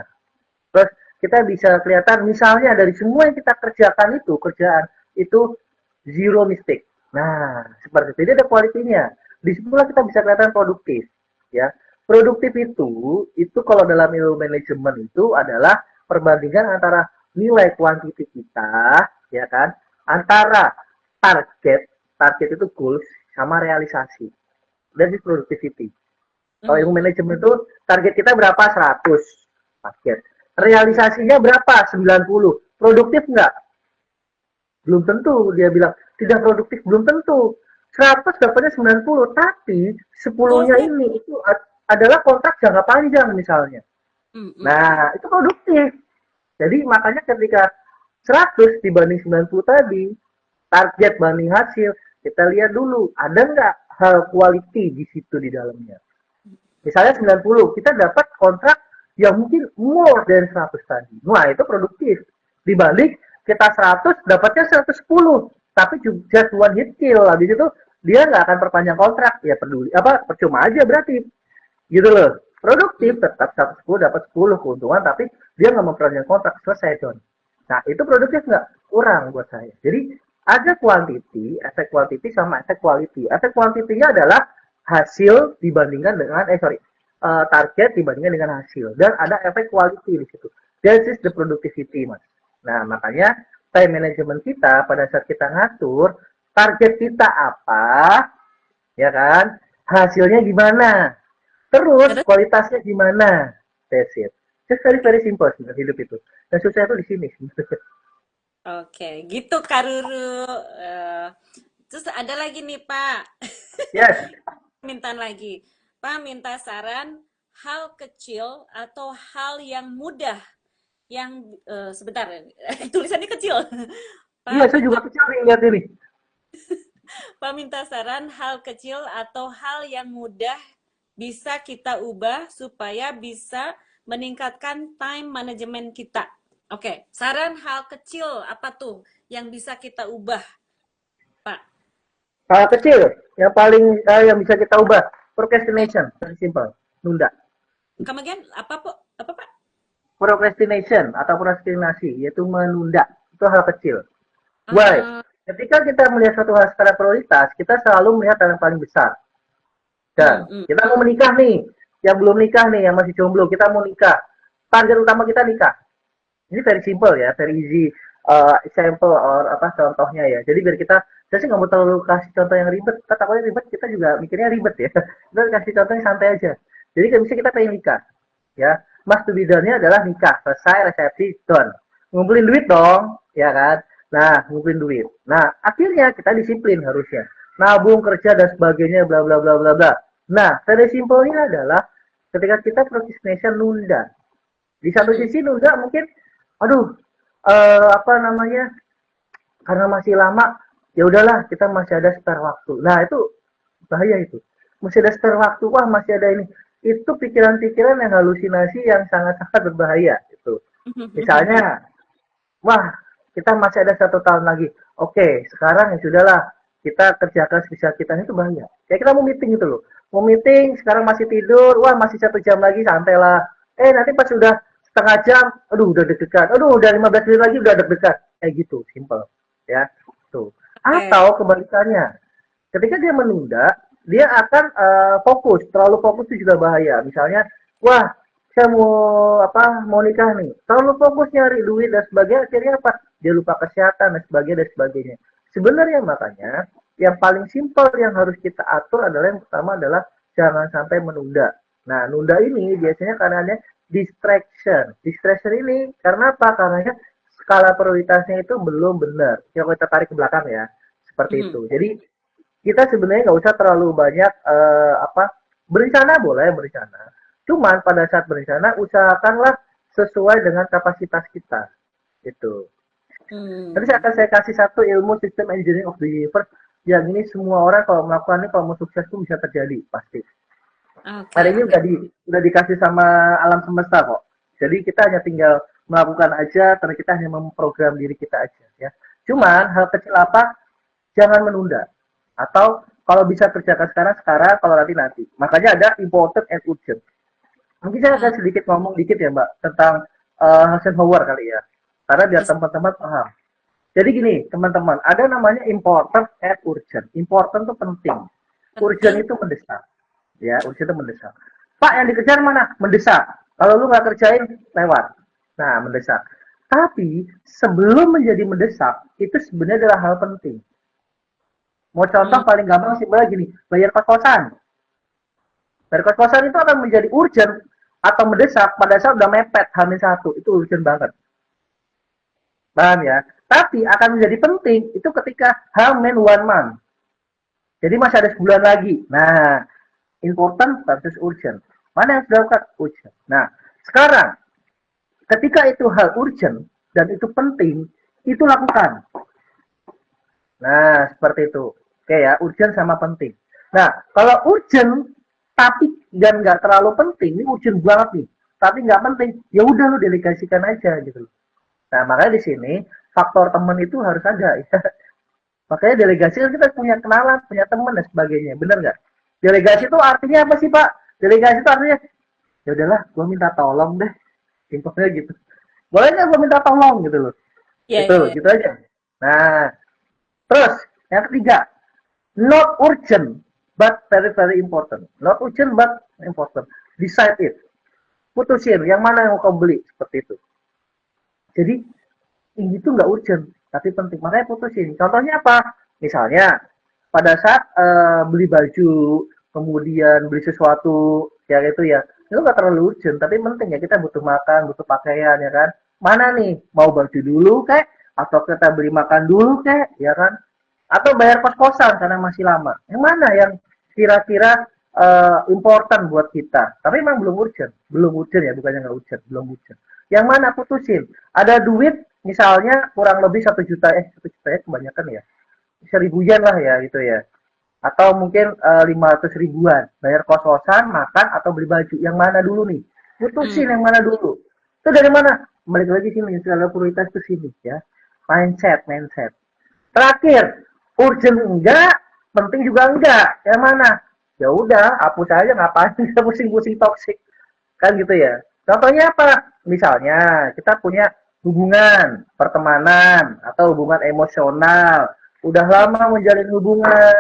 Terus kita bisa kelihatan misalnya dari semua yang kita kerjakan itu, kerjaan itu zero mistake. Nah, seperti itu. Jadi ada kualitinya. Di situlah kita bisa kelihatan produktif. Ya, produktif itu kalau dalam ilmu manajemen itu adalah perbandingan antara nilai kuantiti kita, ya kan, antara target, target itu goals sama realisasi. Dan productivity. Kalau ilmu Hmm. manajemen itu target kita berapa? 100 target. Realisasinya berapa? 90. Produktif nggak? Belum tentu. Dia bilang tidak produktif, belum tentu. 100 dapatnya 90, tapi 10-nya Goalsnya. ini itu adalah kontrak jangka panjang misalnya. Hmm, hmm, hmm. Nah, itu produktif. Jadi makanya ketika 100 dibanding 90 tadi, target banding hasil, kita lihat dulu, ada nggak hal quality di situ di dalamnya. Misalnya 90, kita dapat kontrak yang mungkin more dari 100 tadi. Wah, itu produktif. Dibalik kita 100, dapatnya 110. Tapi just one hit kill. Habis itu dia nggak akan perpanjang kontrak. Ya peduli, apa percuma aja berarti. Gitu loh. Produktif, tetap 110 dapat 10 keuntungan, tapi dia nggak memperpanjang kontrak. Selesai, Don. Nah, itu produktif nggak? Kurang buat saya. Jadi, ada quantity, efek quantity sama efek quality. Efek quantity-nya adalah hasil dibandingkan dengan target dibandingkan dengan hasil, dan ada efek quality di situ. That is the productivity, mas. Nah, makanya time management kita pada saat kita ngatur target kita apa, ya kan, hasilnya gimana, terus Terus, kualitasnya gimana. That's it. Just very very simple sebenarnya hidup itu. Dan susah itu di sini. oke, gitu Kak Ruru. Eh, terus ada lagi nih Pak, Yes. minta lagi. Pak minta saran hal kecil atau hal yang mudah yang sebentar tulisannya kecil. Iya, Pak saya minta juga kecil nih lihat ini. Pak minta saran hal kecil atau hal yang mudah bisa kita ubah supaya bisa meningkatkan time management kita. Oke, saran hal kecil apa tuh yang bisa kita ubah, Pak? Hal kecil yang paling yang bisa kita ubah, procrastination, very simple, nunda. Kemudian apa, Pak? Apa, Pak? Procrastination atau prokrastinasi yaitu menunda, itu hal kecil. Why? Eh, Ketika kita melihat satu hal secara prioritas, kita selalu melihat hal yang paling besar. Dan hmm, hmm, kita mau menikah nih, yang belum nikah nih, yang masih jomblo, kita mau nikah. Target utama kita nikah. Ini very simple ya, very easy example or apa contohnya ya. Jadi biar kita, saya sih nggak mau terlalu kasih contoh yang ribet. Kita takutnya ribet, kita juga mikirnya ribet ya. Kita kasih contoh yang santai aja. Jadi kalau misalnya kita pengen nikah, ya, mas to be done-nya adalah nikah, selesai, resepsi, done. Ngumpulin duit dong, ya kan? Nah, ngumpulin duit. Nah, akhirnya kita disiplin harusnya. Nabung, kerja, dan sebagainya, bla bla bla bla bla. Nah, very simpelnya adalah ketika kita procrastination nunda. Di satu hmm, sisi nunda mungkin, aduh, apa namanya, karena masih lama, ya udahlah kita masih ada spare waktu. Nah itu bahaya itu. Masih ada spare waktu, wah masih ada ini. Itu pikiran-pikiran yang halusinasi yang sangat-sangat berbahaya. Itu. hmm. Misalnya, wah kita masih ada 1 tahun lagi. Oke, sekarang ya sudahlah kita kerjakan sebisa kita, itu bahaya. Kayak kita mau meeting itu loh. Mau meeting, sekarang masih tidur, wah masih 1 jam lagi, santailah. Nanti pas sudah setengah jam, aduh udah deg-degan. Aduh udah 15 menit lagi udah deg-degan. Kayak gitu, simple. Ya, tuh. Oke. Atau kebalikannya, ketika dia menunda, dia akan fokus. Terlalu fokus itu juga bahaya. Misalnya, wah, saya mau apa? Mau nikah nih. Terlalu fokus nyari duit dan sebagainya, akhirnya apa? Dia lupa kesehatan dan sebagainya dan sebagainya. Sebenarnya makanya yang paling simpel yang harus kita atur adalah yang pertama adalah jangan sampai menunda. Nah, nunda ini biasanya karena ada distraction. Distraction ini karena apa? Karena skala prioritasnya itu belum benar. Yang kita tarik ke belakang ya, seperti Hmm, itu. Jadi kita sebenarnya nggak usah terlalu banyak apa, berencana, boleh berencana. Cuman pada saat berencana usahakanlah sesuai dengan kapasitas kita. Itu. Nanti hmm. saya kasih satu ilmu sistem engineering of the universe yang ini semua orang kalau melakukan ini kalau mau sukses itu bisa terjadi pasti. Hari Oke, ini oke. udah dikasih sama alam semesta kok. Jadi kita hanya tinggal melakukan aja, karena kita hanya memprogram diri kita aja ya. Oke. Cuman hal kecil apa, jangan menunda. Atau kalau bisa kerjakan sekarang, sekarang, kalau nanti, nanti. Makanya ada important and urgent. Mungkin saya akan Ah, sedikit ngomong dikit ya Mbak, tentang Eisenhower kali ya. Karena biar teman-teman paham. Jadi gini, teman-teman, ada namanya important and urgent. Important itu penting. Urgent Penting. itu mendesak. Ya, urgent itu mendesak. Pak, yang dikejar mana? Mendesak. Kalau lu nggak kerjain, lewat. Nah, mendesak. Tapi sebelum menjadi mendesak, itu sebenarnya adalah hal penting. Mau contoh Hmm. paling gampang simpelnya gini, bayar kos-kosan. Bayar kos-kosan itu akan menjadi urgent atau mendesak pada saat udah mepet hamil satu, itu urgent banget. Paham ya? Tapi akan menjadi penting itu ketika hamil one month. Jadi masih ada sebulan lagi. Nah, important versus urgent. Mana yang sudah dilakukan? Urgent. Nah, sekarang ketika itu hal urgent dan itu penting, itu lakukan. Nah, seperti itu. Oke ya, urgent sama penting. Nah, kalau urgent tapi dan nggak terlalu penting, ini urgent banget nih, tapi nggak penting, ya udah lu delegasikan aja gitu. Nah, makanya di sini faktor teman itu harus ada. Ya. Makanya delegasi kan kita punya kenalan, punya teman dan sebagainya. Bener nggak? Delegasi Ya, itu artinya apa sih, Pak? Delegasi itu artinya, ya udahlah, gue minta tolong deh. Simpelnya gitu. Boleh nggak gue minta tolong gitu loh. ya, Itu, ya, ya. gitu aja. Nah, terus yang ketiga, not urgent but very very important. Not urgent but important. Decide it. Putusin yang mana yang mau kau beli seperti itu. Jadi ini tuh nggak urgent tapi penting, makanya putusin. Contohnya apa? Misalnya pada saat beli baju, kemudian beli sesuatu ya itu ya, itu nggak terlalu urgent tapi penting ya, kita butuh makan, butuh pakaian ya kan. Mana nih, mau baju dulu kayak atau kita beli makan dulu kayak ya kan, atau bayar kos-kosan karena masih lama. Yang mana yang kira-kira important buat kita? Tapi memang belum urgent ya, bukannya nggak urgent, belum urgent. Yang mana putusin? Ada duit misalnya kurang lebih 1 juta, 1 juta ya kebanyakan ya, 1.000-an lah ya gitu ya. Atau mungkin 500 ribuan, bayar kos-kosan, makan atau beli baju. Yang mana dulu nih? Putusin Hmm. yang mana dulu. Itu dari mana? Balik lagi sini, segala prioritas ke sini ya. Mindset. Terakhir, urgent enggak, penting juga enggak. Yang mana? Ya udah, hapus aja, ngapain kita pusing-pusing toksik. Kan gitu ya. Contohnya apa? Misalnya kita punya hubungan, pertemanan, atau hubungan emosional. Udah lama menjalin hubungan,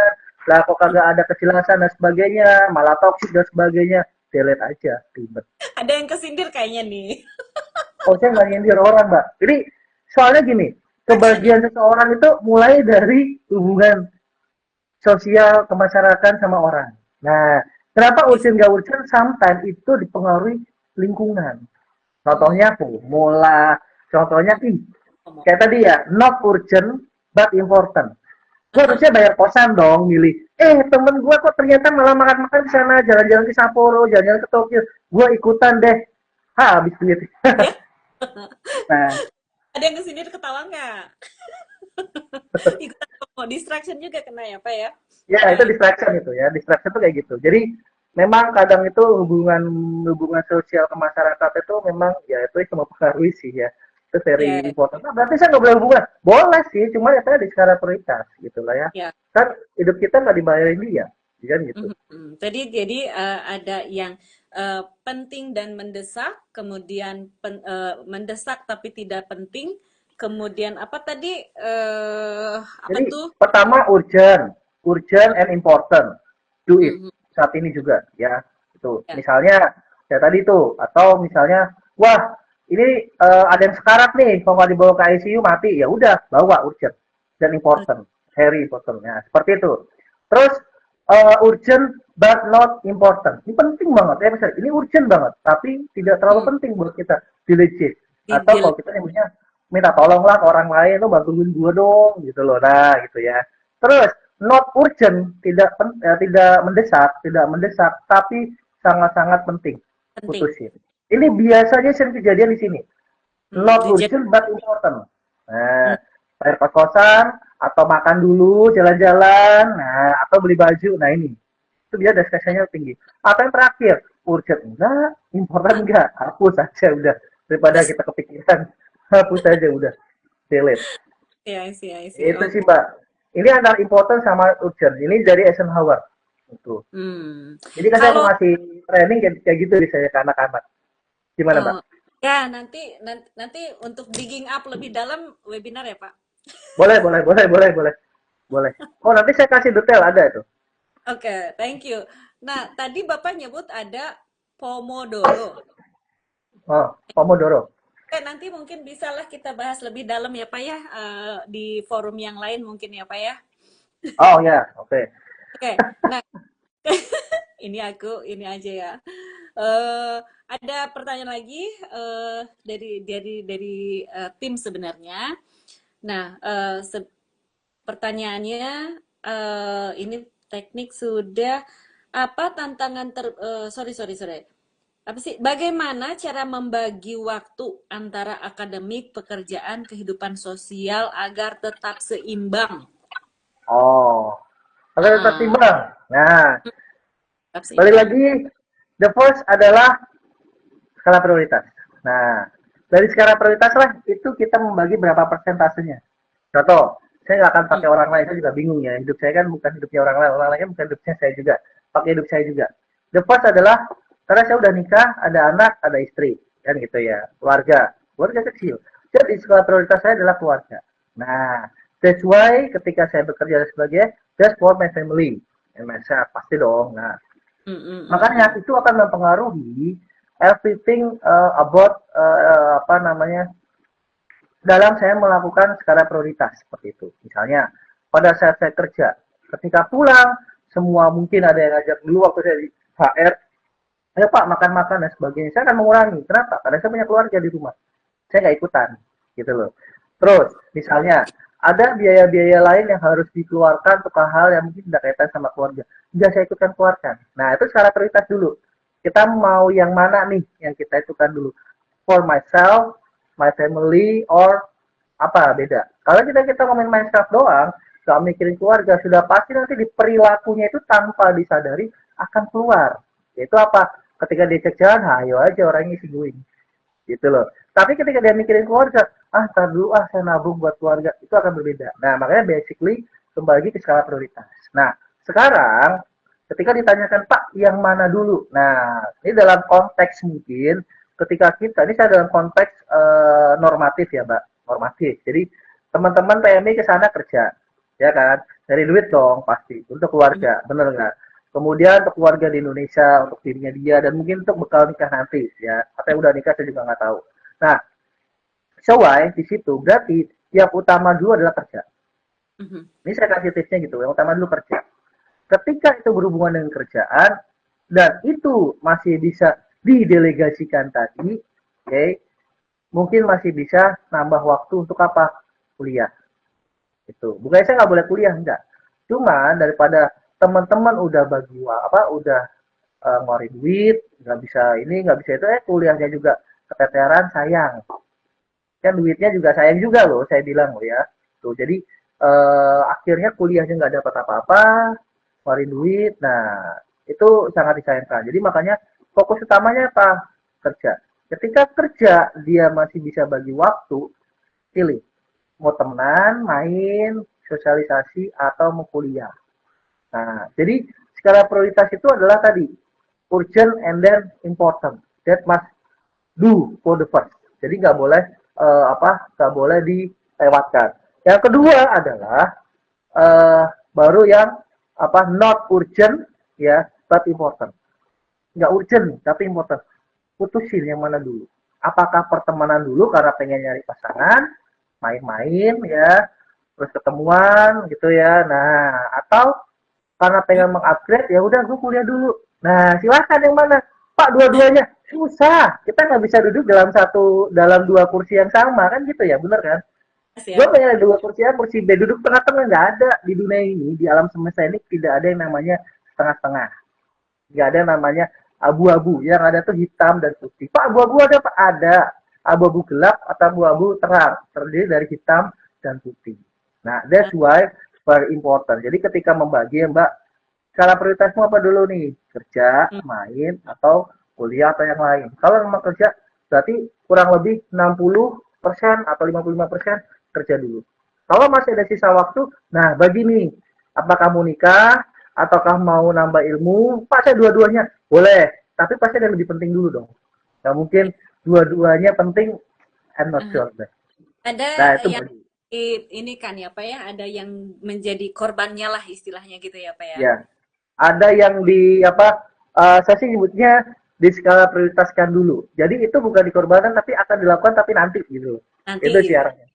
lah kok kagak ada kejelasan dan sebagainya, malah toksik dan sebagainya. Delete aja, ribet. Ada yang kesindir kayaknya nih. Oh, saya nggak nyindir orang, Mbak. Jadi, soalnya gini, Action ya. kebahagiaan seseorang itu mulai dari hubungan sosial kemasyarakatan sama orang. Nah, kenapa Is- urgent gak urgent? Sometimes itu dipengaruhi lingkungan. Hmm. Contohnya formula, contohnya Ngomong. kayak tadi ya, not urgent but important. Gue Aha. harusnya bayar kosan dong, milih. Temen gue kok ternyata malah makan-makan di sana, jalan-jalan ke Sapporo, jalan-jalan ke Tokyo. Gue ikutan deh. Habis duit. Ya, Nah, ada yang kesindir ketawa nggak? Ikutan ngomong. Distraction juga kena ya, Pak ya? ya itu distraction itu ya. Distraction tuh kayak gitu. Jadi memang kadang itu hubungan hubungan sosial ke masyarakat itu memang ya itu mempengaruhi sih ya. Itu very Ya, important. Nah, berarti saya nggak boleh hubungan. Boleh sih, cuma ya tadi skala prioritas gitu lah ya. ya. Kan hidup kita nggak dibayarin dia, kan gitu. Mhm. Jadi ada yang penting dan mendesak, kemudian mendesak tapi tidak penting, kemudian apa tadi apa Jadi tuh? pertama urgent and important. Do it Mhm. saat ini juga ya. Itu. Ya. Misalnya ya tadi tuh, atau misalnya wah ini ada yang sekarat nih, kalau nggak dibawa ke ICU mati, ya udah bawa urgent dan important, very important ya. Seperti itu. Terus urgent but not important. Ini penting banget ya, misalnya ini urgent banget, tapi tidak terlalu Hmm. penting buat kita dileceh. Di Atau kalau kita nyebutnya minta tolonglah ke orang lain, lo bantuin gue dong gitu loh, nah gitu ya. Terus not urgent, tidak mendesak tapi sangat-sangat penting, penting. putusin. Ini biasanya sering kejadian di sini, not Reject. urgent but important. Nah, Hmm. bayar kos-kosan atau makan dulu, jalan-jalan, nah atau beli baju, nah ini itu dia destinasinya tinggi. Atau yang terakhir, urgent enggak, important enggak, hapus aja udah, daripada kita kepikiran. Hapus aja udah, delete. Ya, I see, I see. Itu sih Oke. Mbak. Ini antara important sama urgent. Ini dari Eisenhower. Itu. Hmm. Jadi kan saya mau Kalau ngasih training kayak gitu biasanya ke anak-anak. Gimana eh, Mbak? Ya, nanti untuk digging up lebih dalam webinar ya, Pak. Boleh, boleh, boleh, boleh, boleh, boleh. Oh, nanti saya kasih detail ada itu. Oke, thank you. Nah, tadi Bapak nyebut ada Pomodoro. Oh, Pomodoro. Oke, nanti mungkin bisalah kita bahas lebih dalam ya, Pak ya, di forum yang lain mungkin ya, Pak ya. Oh ya, oke. Oke, nah ini aja ya. Eh, ada pertanyaan lagi dari tim sebenarnya. Nah, pertanyaannya ini teknik sudah apa tantangan sorry sorry sorry apa sih bagaimana cara membagi waktu antara akademik, pekerjaan, kehidupan sosial agar tetap seimbang? Oh, oke, tetap Heeh, timbang. Nah, tetap balik seimbang. lagi, the first adalah skala prioritas. Nah, dari skala prioritas lah itu kita membagi berapa persentasenya. Contoh, saya nggak akan Hmm, pakai orang lain, saya juga bingung ya. Hidup saya kan bukan hidupnya orang lain bukan hidupnya saya juga. Pakai hidup saya juga. The first adalah, karena saya udah nikah, ada anak, ada istri. Kan gitu ya. Keluarga. Keluarga kecil. Jadi skala prioritas saya adalah keluarga. Nah, that's why ketika saya bekerja sebagai just for my family. And myself, pasti dong. Nah, hmm, hmm, hmm, makanya hmm. itu akan mempengaruhi everything about apa namanya dalam saya melakukan skala prioritas seperti itu. Misalnya pada saat saya kerja, ketika pulang semua mungkin ada yang ngajak dulu waktu saya di HR, ayo Pak makan-makan dan sebagainya. Saya akan mengurangi. Kenapa? Karena saya punya keluarga di rumah. Saya nggak ikutan, gitu loh. Terus, misalnya ada biaya-biaya lain yang harus dikeluarkan untuk hal yang mungkin tidak kaitan sama keluarga. Tidak saya ikutkan keluarkan. Nah, itu skala prioritas dulu. Kita mau yang mana nih yang kita ikutan dulu? For myself, my family, or apa beda? Kalau kita ngomongin myself doang, gak mikirin keluarga, sudah pasti nanti di perilakunya itu tanpa disadari akan keluar. Yaitu apa? Ketika dia cek jalan, ayo aja orangnya isi going gitu loh. Tapi ketika dia mikirin keluarga, tar dulu saya nabung buat keluarga, itu akan berbeda. Nah, makanya basically kembali ke skala prioritas. Nah, sekarang ketika ditanyakan Pak yang mana dulu? Nah, ini dalam konteks mungkin ketika kita, ini saya dalam konteks normatif ya Mbak, normatif. Jadi teman-teman PMI ke sana kerja, ya kan? Dari duit dong pasti untuk Hmm. keluarga, bener nggak? Kemudian untuk keluarga di Indonesia, untuk dirinya dia, dan mungkin untuk bekal nikah nanti, ya. Atau yang udah nikah saya juga nggak tahu. Nah, so why di situ berarti yang utama dulu adalah kerja. Mhm. Ini saya kasih tipsnya gitu, yang utama dulu kerja. Ketika itu berhubungan dengan kerjaan, dan itu masih bisa didelegasikan tadi, oke, okay, mungkin masih bisa nambah waktu untuk apa? Kuliah. Itu. Bukannya saya nggak boleh kuliah, enggak. Cuman daripada teman-teman udah bagi apa, udah ngeluarin duit, nggak bisa ini, nggak bisa itu, kuliahnya juga keteteran, sayang. Kan duitnya juga sayang juga loh, saya bilang loh ya. Tuh, jadi akhirnya kuliahnya nggak dapat apa-apa, ngeluarin duit, nah itu sangat disayangkan. Jadi makanya fokus utamanya apa? Kerja. Ketika kerja, dia masih bisa bagi waktu, pilih. Mau temenan, main, sosialisasi, atau mau kuliah. Nah, jadi skala prioritas itu adalah tadi urgent and then important. That must do for the first. Jadi nggak boleh nggak boleh dilewatkan. Yang kedua adalah uh, baru yang not urgent ya but important. Nggak urgent tapi important. Putusin yang mana dulu. Apakah pertemanan dulu karena pengen nyari pasangan, main-main ya, terus ketemuan gitu ya. Nah, atau karena pengen mengupgrade ya udah gue kuliah dulu. Nah, silakan yang mana? Pak, dua-duanya susah. Kita nggak bisa duduk dalam dua kursi yang sama kan gitu ya, bener kan? Gue Siap. pengen ada dua kursi A, kursi B, duduk tengah-tengah nggak ada di dunia ini, di alam semesta ini tidak ada yang namanya tengah-tengah, nggak ada yang namanya abu-abu, yang ada tuh hitam dan putih. Pak, abu-abu ada Pak, ada abu-abu gelap atau abu-abu terang, terdiri dari hitam dan putih. Nah, that's why very important. Jadi ketika membagi ya Mbak, skala prioritasmu apa dulu nih? Kerja, Hmm. main, atau kuliah atau yang lain. Kalau memang kerja, berarti kurang lebih 60% atau 55% kerja dulu. Kalau masih ada sisa waktu, nah bagi nih, apakah mau nikah, ataukah mau nambah ilmu, Pak saya dua-duanya, boleh. Tapi pasti ada yang lebih penting dulu dong. Nah mungkin dua-duanya penting, I'm not Aha. sure deh. Ada Nah itu yang ini kan ya Pak ya, ada yang menjadi korbannya lah istilahnya gitu ya Pak ya. ya, ada yang di apa, saya sih nyebutnya di skala prioritaskan dulu. Jadi itu bukan dikorbankan tapi akan dilakukan tapi nanti gitu. Nanti Itu sih gitu. arahnya.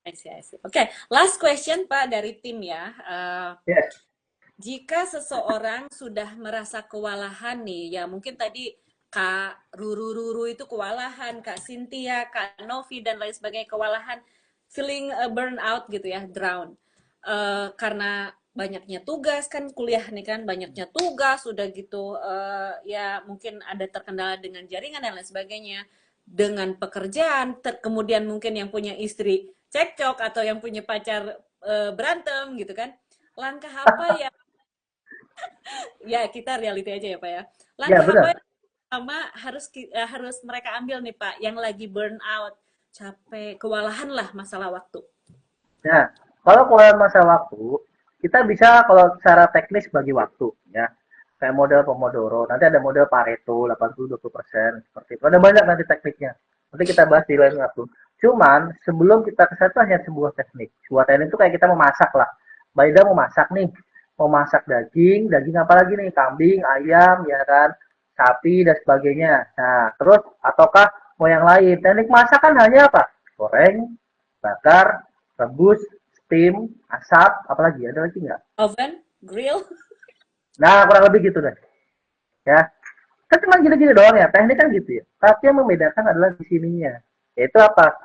I see, I see. Oke, last question Pak dari tim ya. Ya. Jika seseorang sudah merasa kewalahan nih, ya mungkin tadi Kak Ruru itu kewalahan, Kak Cynthia, Kak Novi dan lain sebagainya kewalahan, feeling burnout gitu ya, drown. Karena banyaknya tugas kan kuliah nih kan banyaknya tugas udah gitu ya mungkin ada terkendala dengan jaringan dan lain sebagainya dengan pekerjaan kemudian mungkin yang punya istri cekcok atau yang punya pacar berantem gitu kan langkah apa ya ya kita reality aja ya Pak ya. Ya Langkah apa benar. yang pertama harus mereka ambil nih Pak yang lagi burn out, capek, kewalahan lah masalah waktu. Nah, kalau keluar masa waktu, kita bisa kalau secara teknis bagi waktu, ya. Kayak model Pomodoro, nanti ada model Pareto, 80-20%, seperti itu. Ada banyak nanti tekniknya. Nanti kita bahas di lain waktu. Cuman, sebelum kita ke sana hanya sebuah teknik. Sebuah teknik itu kayak kita memasak lah. Baida mau masak nih. Mau masak daging, daging apa lagi nih? Kambing, ayam, ya kan? Sapi, dan sebagainya. Nah, terus, ataukah mau yang lain? Teknik masak kan hanya apa? Goreng, bakar, rebus, steam, asap, apalagi ada lagi nggak? Oven, grill. Nah kurang lebih gitu deh, ya. Kan cuma gini-gini doang ya, teknik kan gitu ya. Tapi yang membedakan adalah di sininya, yaitu apa?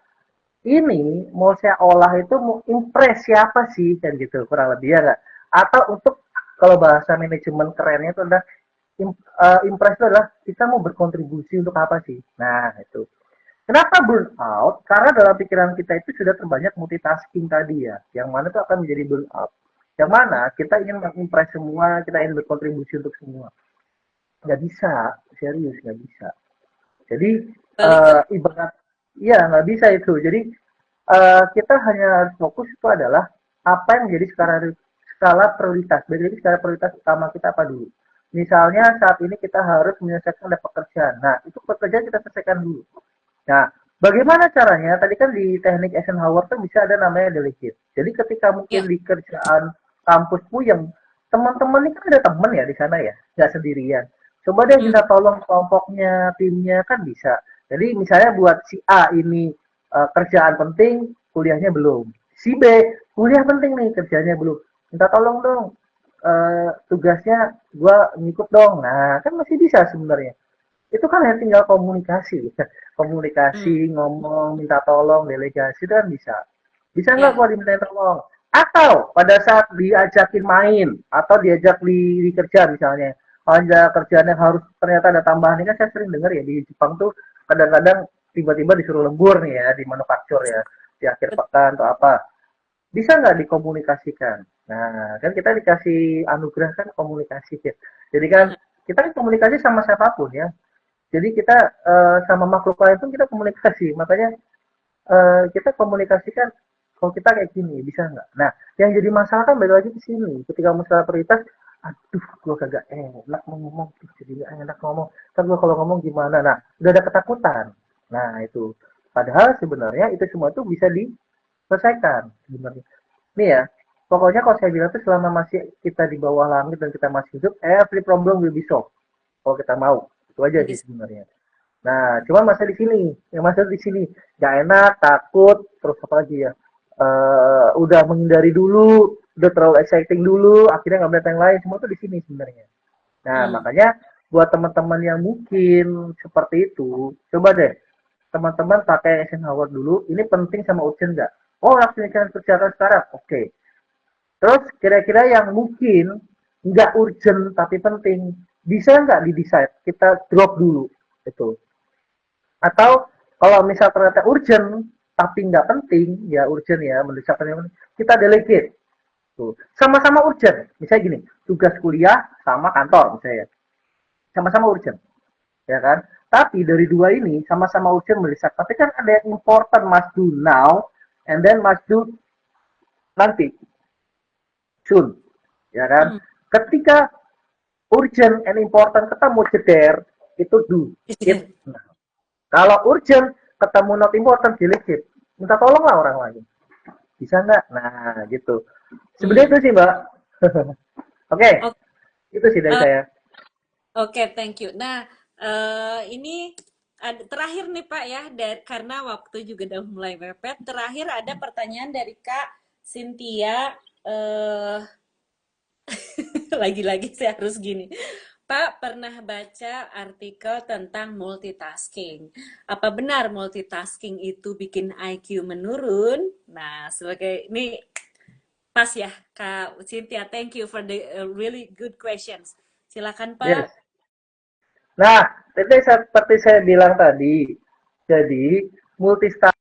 Ini mau saya olah itu mau impress siapa sih kan gitu kurang lebih ya nggak? Atau untuk kalau bahasa manajemen kerennya itu adalah impress itu adalah kita mau berkontribusi untuk apa sih? Nah itu. Kenapa burnout? Karena dalam pikiran kita itu sudah terbanyak multitasking tadi ya, yang mana itu akan menjadi burnout. Yang mana kita ingin mengimpress semua, kita ingin berkontribusi untuk semua. Nggak bisa, serius nggak bisa. Jadi Balik ke ibarat, iya nggak bisa itu. Jadi kita hanya harus fokus itu adalah apa yang menjadi skala prioritas. Jadi skala prioritas utama kita apa dulu. Misalnya saat ini kita harus menyelesaikan ada pekerjaan. Nah, itu pekerjaan kita selesaikan dulu. Nah, bagaimana caranya? Tadi kan di teknik Eisenhower tuh bisa ada namanya delegate. Jadi ketika mungkin ya. di kerjaan kampusmu yang teman-teman ini kan ada teman ya di sana ya, nggak sendirian. Coba deh Hmm. minta tolong kelompoknya, timnya kan bisa. Jadi misalnya buat si A ini kerjaan penting, kuliahnya belum. Si B kuliah penting nih, kerjanya belum. Minta tolong dong, tugasnya gua ngikut dong. Nah, kan masih bisa sebenarnya. Itu kan hanya tinggal komunikasi. Hmm. Komunikasi, ngomong, minta tolong, delegasi itu kan bisa. Bisa nggak Ya. gua diminta tolong? Atau pada saat diajakin main atau diajak di kerja misalnya, kalau ada kerjaan yang harus ternyata ada tambahan ini kan saya sering dengar ya di Jepang tuh kadang-kadang tiba-tiba disuruh lembur nih ya di manufaktur ya di akhir pekan atau apa, bisa nggak dikomunikasikan? Nah kan kita dikasih anugerah kan komunikasi ya, jadi kan Aha. kita kan komunikasi sama siapapun ya, jadi kita sama makhluk lain pun kita komunikasi. Makanya kita komunikasikan kalau kita kayak gini bisa nggak? Nah, yang jadi masalah kan balik lagi ke sini. Ketika masalah prioritas, aduh, gue kagak enak mau ngomong, jadi nggak enak ngomong. Kan gue kalau ngomong gimana? Nah, udah ada ketakutan. Nah, itu. Padahal sebenarnya itu semua itu bisa diselesaikan sebenarnya. Nih ya, pokoknya kalau saya bilang tuh selama masih kita di bawah langit dan kita masih hidup, every problem will be solved. Kalau kita mau, itu aja sih Bisa. sebenarnya. Nah, cuma masa di sini, yang masa di sini nggak enak, takut, terus apa lagi ya? Udah menghindari dulu, udah terlalu exciting dulu, akhirnya nggak melihat yang lain, semua tuh di sini sebenarnya. Nah, Hmm. makanya buat teman-teman yang mungkin seperti itu, coba deh teman-teman pakai Eisenhower dulu. Ini penting sama urgent nggak? Oh, laksanakan kerjaan sekarang. Oke. Terus kira-kira yang mungkin nggak urgent tapi penting, bisa nggak di-decide? Kita drop dulu itu. Atau kalau misal ternyata urgent tapi nggak penting, ya urgent ya, mendesak kita delegate. Tuh. Sama-sama urgent. Misalnya gini, tugas kuliah sama kantor misalnya. Sama-sama urgent, ya kan? Tapi dari dua ini sama-sama urgent mendesak. Tapi kan ada yang important must do now and then must do nanti, soon, ya kan? Hmm. Ketika urgent and important ketemu jeder, itu do it. Iya. Nah, Kalau urgent, ketemu not important, delete. Minta tolong lah orang lain. Bisa nggak? Nah, gitu. Sebenarnya Hmm. itu sih, Mbak. Oke, Oke, itu sih dari saya. oke, thank you. Nah, ini terakhir nih Pak ya, karena waktu juga udah mulai mepet. Terakhir ada pertanyaan dari Kak Cynthia. eh Lagi-lagi saya harus gini. Pak pernah baca artikel tentang multitasking. Apa benar multitasking itu bikin IQ menurun? Nah, sebagai ini pas ya, Kak Cynthia. Thank you for the really good questions. Silakan Yes. Pak. Nah, itu seperti saya bilang tadi. Jadi, multistar.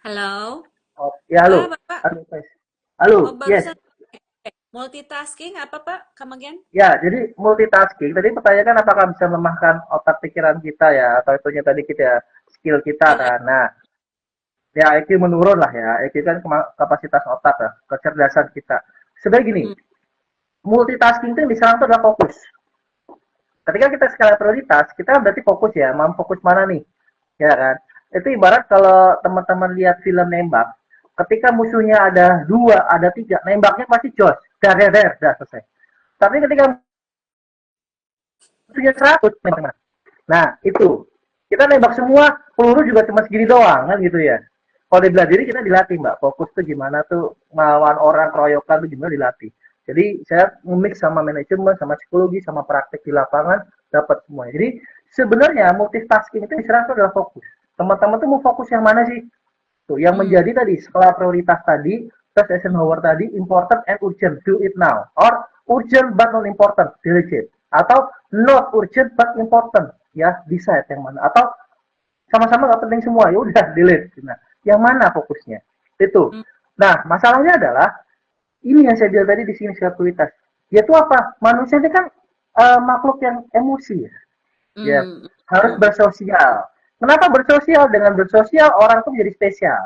Halo. Ya, Ah, halo. Bapak. Halo, guys. Halo, Oh, yes. barusan. Multitasking apa Pak? Come again? Ya, jadi multitasking. Tadi pertanyaan kan apakah bisa melemahkan otak pikiran kita ya, atau itunya tadi kita skill kita Ya. kan. Nah, ya IQ menurun lah ya. IQ kan kapasitas otak lah, kecerdasan kita. Sebenarnya gini, Hmm. multitasking itu yang diserang itu adalah fokus. Ketika kita skala prioritas, kita berarti fokus ya, mau fokus mana nih, ya kan? Itu ibarat kalau teman-teman lihat film nembak, ketika musuhnya ada dua, ada tiga, nembaknya pasti jos, dar, selesai. Tapi ketika musuhnya 100, nembak mana? Nah, itu. Kita nembak semua, peluru juga cuma segini doang, kan gitu ya. Kalau di bela diri kita dilatih, Mbak. Fokus tuh gimana tuh, melawan orang, keroyokan tuh gimana dilatih. Jadi saya mix sama manajemen, sama psikologi, sama praktek di lapangan, dapat semua. Jadi sebenarnya multitasking itu istilah itu adalah fokus. Teman-teman tuh mau fokus yang mana sih? Tuh, yang Hmm. menjadi tadi skala prioritas tadi, terus Eisenhower tadi, important and urgent, do it now. Or urgent but not important, delete it. Atau not urgent but important, ya decide yang mana. Atau sama-sama nggak penting semua, ya udah delete. Nah, yang mana fokusnya? Itu. Hmm. Nah, masalahnya adalah ini yang saya bilang tadi di sini skala prioritas. Yaitu apa? Manusia ini kan makhluk yang emosi ya. Ya, Hmm. harus Hmm. bersosial. Kenapa bersosial? Dengan bersosial orang tuh menjadi spesial.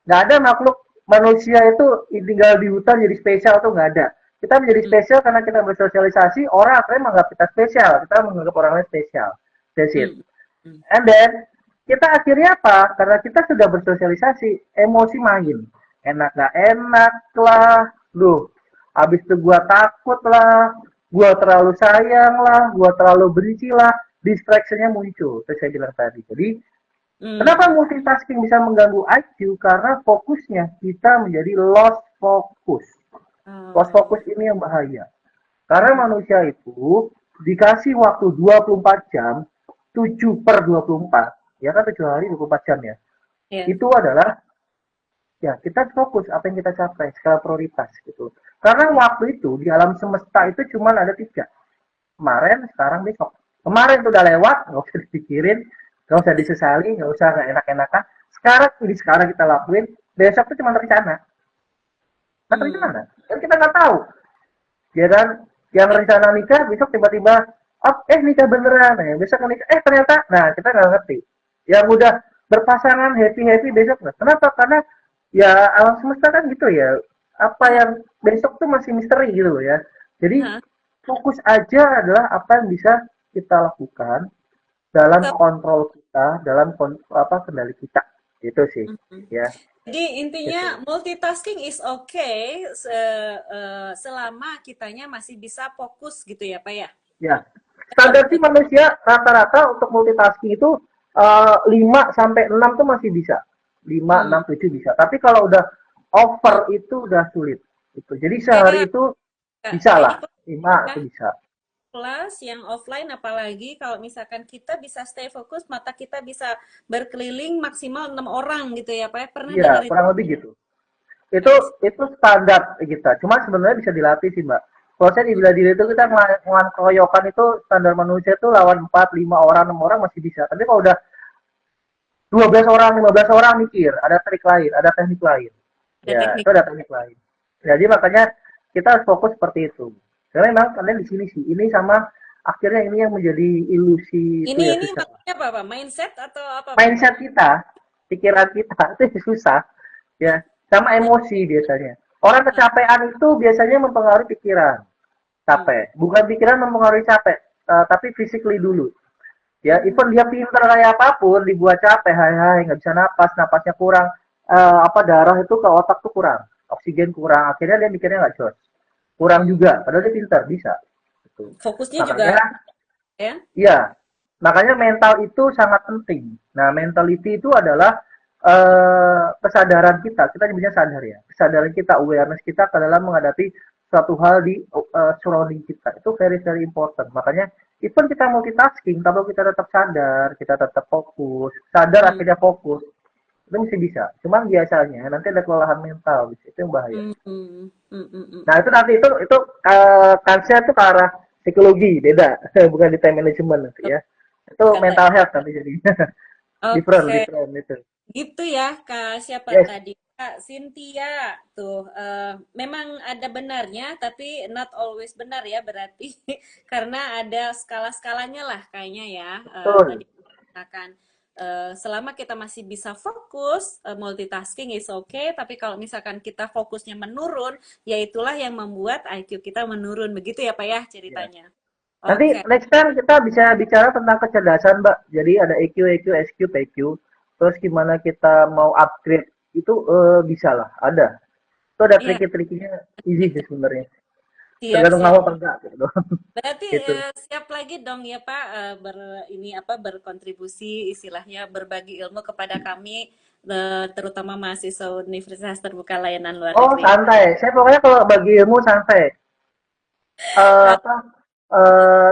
Nggak ada makhluk manusia itu tinggal di hutan jadi spesial tuh nggak ada. Kita menjadi Hmm. spesial karena kita bersosialisasi, orang akhirnya menganggap kita spesial, kita menganggap orang lain spesial. That's it. Hmm. Hmm. And then kita akhirnya apa? Karena kita sudah bersosialisasi, emosi main. Enak gak enak lah, duh. Habis itu gua takut lah, gua terlalu sayang lah, gua terlalu benci lah, distraction-nya muncul. Itu saya bilang tadi. Jadi kenapa Hmm. multitasking bisa mengganggu IQ? Karena fokusnya kita menjadi lost focus. Lost Oh. focus ini yang bahaya. Karena Mhm. manusia itu dikasih waktu 24 jam, 7 per 24, ya kan 7 hari 24 jam ya. Ya. Itu adalah ya kita fokus apa yang kita capai, skala prioritas gitu. Karena waktu itu di alam semesta itu cuma ada tiga. Kemarin, sekarang, besok. Kemarin itu udah lewat, nggak usah dipikirin, nggak usah disesali, nggak usah nggak enak-enakan. Sekarang ini sekarang kita lakuin, besok itu cuma rencana. Kan Hmm. rencana. Kan kita nggak tahu. Ya kan, yang rencana nikah besok tiba-tiba, oh nikah beneran, ya besok nikah, ternyata, nah kita nggak ngerti. Yang udah berpasangan happy-happy besok, nah, kenapa? Karena ya alam semesta kan gitu ya, apa Hah? yang besok tuh masih misteri gitu loh ya. Jadi Hah? fokus aja adalah apa yang bisa kita lakukan dalam So, kontrol kita, dalam apa kendali kita. Itu sih, mhm. ya. Jadi intinya Gitu. multitasking is okay selama kitanya masih bisa fokus gitu ya, Pak ya? Ya, standar sih manusia rata-rata untuk multitasking itu 5 sampai 6 tuh masih bisa. Lima, Hmm. 6, 7 bisa. Tapi kalau udah over Oh, itu udah sulit. Gitu. Jadi sehari ya, itu Kak. bisa Ini lah. 5 ya, itu bisa. kelas yang offline apalagi kalau misalkan kita bisa stay fokus, mata kita bisa berkeliling maksimal 6 orang gitu ya, Pak ya? Pernah Iya, dengerin? kurang lebih gitu. Itu Yes. itu standar kita. Cuma sebenarnya bisa dilatih sih, Mbak. Kalau saya di bela diri itu kita melawan keroyokan itu standar manusia itu lawan 4, 5 orang, 6 orang masih bisa. Tapi kalau udah 12 orang, 15 orang mikir, ada trik lain, ada teknik lain. Ada Ya, teknik. itu ada teknik lain. Jadi makanya kita harus fokus seperti itu. Karena memang kalian di sini sih, ini sama akhirnya ini yang menjadi ilusi itu ya Ini susah. maksudnya apa, Pak? Mindset atau apa, Pak? Mindset kita, pikiran kita itu susah ya, sama emosi biasanya. Orang kecapean itu biasanya mempengaruhi pikiran. Hmm. capek. Bukan pikiran mempengaruhi capek, tapi physically dulu. Ya, Hmm. even dia pintar kayak apapun, dibuat capek, hai hai, nggak bisa napas, napasnya kurang, apa darah itu ke otak tuh kurang, oksigen kurang, akhirnya dia mikirnya nggak jos. Kurang Hmm. juga, padahal dia pintar, bisa. Gitu. Fokusnya juga Makanya, ya. iya, makanya mental itu sangat penting. Nah, mentality itu adalah kesadaran kita. Kita nyebutnya sadar ya. Kesadaran kita, awareness kita dalam menghadapi suatu hal di surrounding kita. Itu very very important. Makanya even kita multitasking, kalau kita tetap sadar, kita tetap fokus, sadar Hmm. akhirnya fokus, itu mesti bisa. Cuman biasanya nanti ada kelelahan mental, itu yang bahaya. Hmm. Hmm. Hmm. Hmm. Hmm. Nah, itu Hmm. nanti itu kansnya itu ke arah psikologi, beda, bukan di time management nanti ya. Itu Kata. mental health nanti jadi. different, Oke. different itu. Gitu ya, Kak. Siapa Yes. tadi? Kak Cynthia. Tuh, memang ada benarnya, tapi not always benar ya berarti. Karena ada skala-skalanya lah kayaknya ya. Tadi Betul. katakan, selama kita masih bisa fokus, multitasking is okay. Tapi kalau misalkan kita fokusnya menurun, ya itulah yang membuat IQ kita menurun. Begitu ya, Pak ya Ya. ceritanya. Nanti Oke. next time kita bisa bicara tentang kecerdasan, Mbak. Jadi ada EQ, EQ, SQ, PQ. Terus gimana kita mau upgrade itu bisa lah, ada. Itu ada Iya, triki-trikinya, easy sih sebenarnya. Tergantung siap-siap. mau apa enggak gitu. Berarti Gitu. siap lagi dong ya Pak, ini apa berkontribusi istilahnya berbagi ilmu kepada kami, terutama mahasiswa Universitas Terbuka Layanan Luar Oh, Negeri. santai. Saya pokoknya kalau bagi ilmu santai. Apa,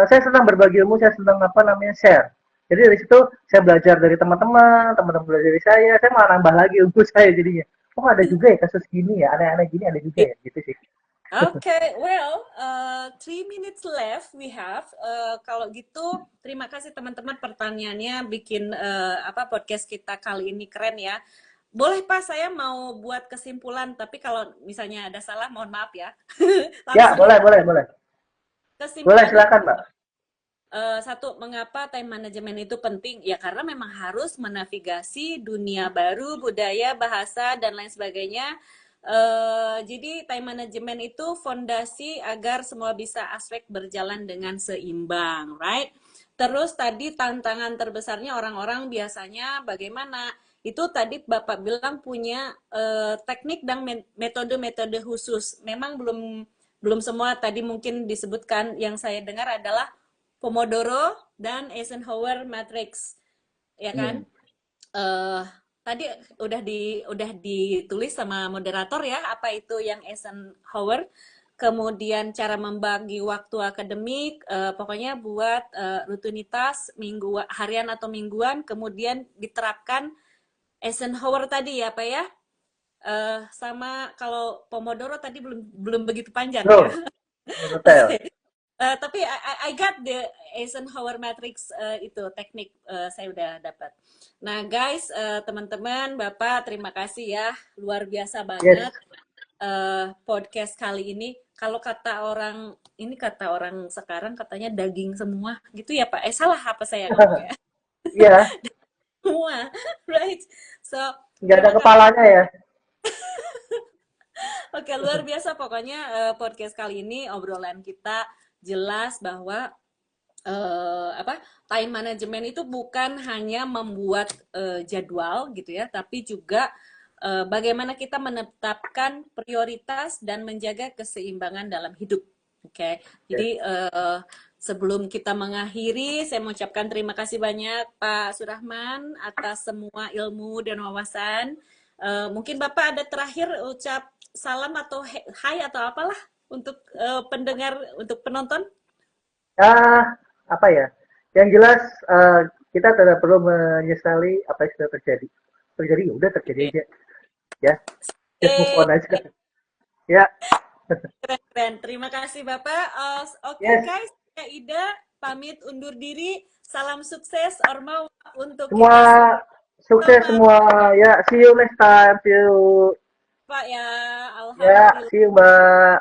saya senang berbagi ilmu, saya senang apa namanya share. Jadi dari situ saya belajar dari teman-teman, teman-teman belajar dari saya malah nambah lagi ilmu saya jadinya. Oh ada juga ya kasus gini ya, aneh-aneh gini ada juga ya, gitu sih. Oke, well, 3 minutes left we have. Kalau gitu, terima kasih teman-teman pertanyaannya, bikin apa podcast kita kali ini keren ya. Boleh Pak, saya mau buat kesimpulan, tapi kalau misalnya ada salah, mohon maaf ya. Ya, Langsung ya. boleh, boleh, boleh. Boleh, Kesimpulannya silakan, Mbak. satu, mengapa time management itu penting? Ya karena memang harus menavigasi dunia baru, budaya, bahasa, dan lain sebagainya. Jadi time management itu fondasi agar semua bisa aspek berjalan dengan seimbang, right? Terus tadi tantangan terbesarnya orang-orang biasanya bagaimana? Itu tadi Bapak bilang punya teknik dan metode-metode khusus. Memang belum belum semua tadi mungkin disebutkan, yang saya dengar adalah Pomodoro dan Eisenhower Matrix, ya kan? Hmm. eh Tadi udah ditulis sama moderator ya, apa itu yang Eisenhower. Kemudian cara membagi waktu akademik, pokoknya buat rutinitas minggu, harian atau mingguan, kemudian diterapkan Eisenhower tadi ya, Pak ya. Sama kalau Pomodoro tadi belum belum begitu panjang ya. Bro, detail. Oke. Tapi I got the Eisenhower Matrix, itu teknik, saya udah dapat. Nah, guys, teman-teman, Bapak, terima kasih ya, luar biasa Yes. banget podcast kali ini. Kalau kata orang ini, kata orang sekarang katanya daging semua, gitu ya Pak? Salah apa saya ngomong ya? Iya, Semua, right? So, nggak ada terima kasih. kepalanya ya. Oke, luar biasa pokoknya podcast kali ini obrolan kita jelas bahwa apa, time management itu bukan hanya membuat jadwal gitu ya, tapi juga bagaimana kita menetapkan prioritas dan menjaga keseimbangan dalam hidup. Oke, Yes. jadi sebelum kita mengakhiri, saya mengucapkan terima kasih banyak Pak Surahman atas semua ilmu dan wawasan. Mungkin Bapak ada terakhir ucap salam atau hai atau apalah untuk pendengar, untuk penonton. Ah, apa ya? Yang jelas kita tidak perlu menyesali apa yang sudah terjadi. Terjadi ya udah terjadi aja, ya. Just move Oke, on aja. Ya, keren-keren. Terima kasih Bapak. Oke yes. guys, saya Ida pamit undur diri. Salam sukses Ormawa untuk Semua kita sukses sama semua. Ya, see you next time. See you. Pak ya. Ya, Alhamdulillah. see you, Mbak.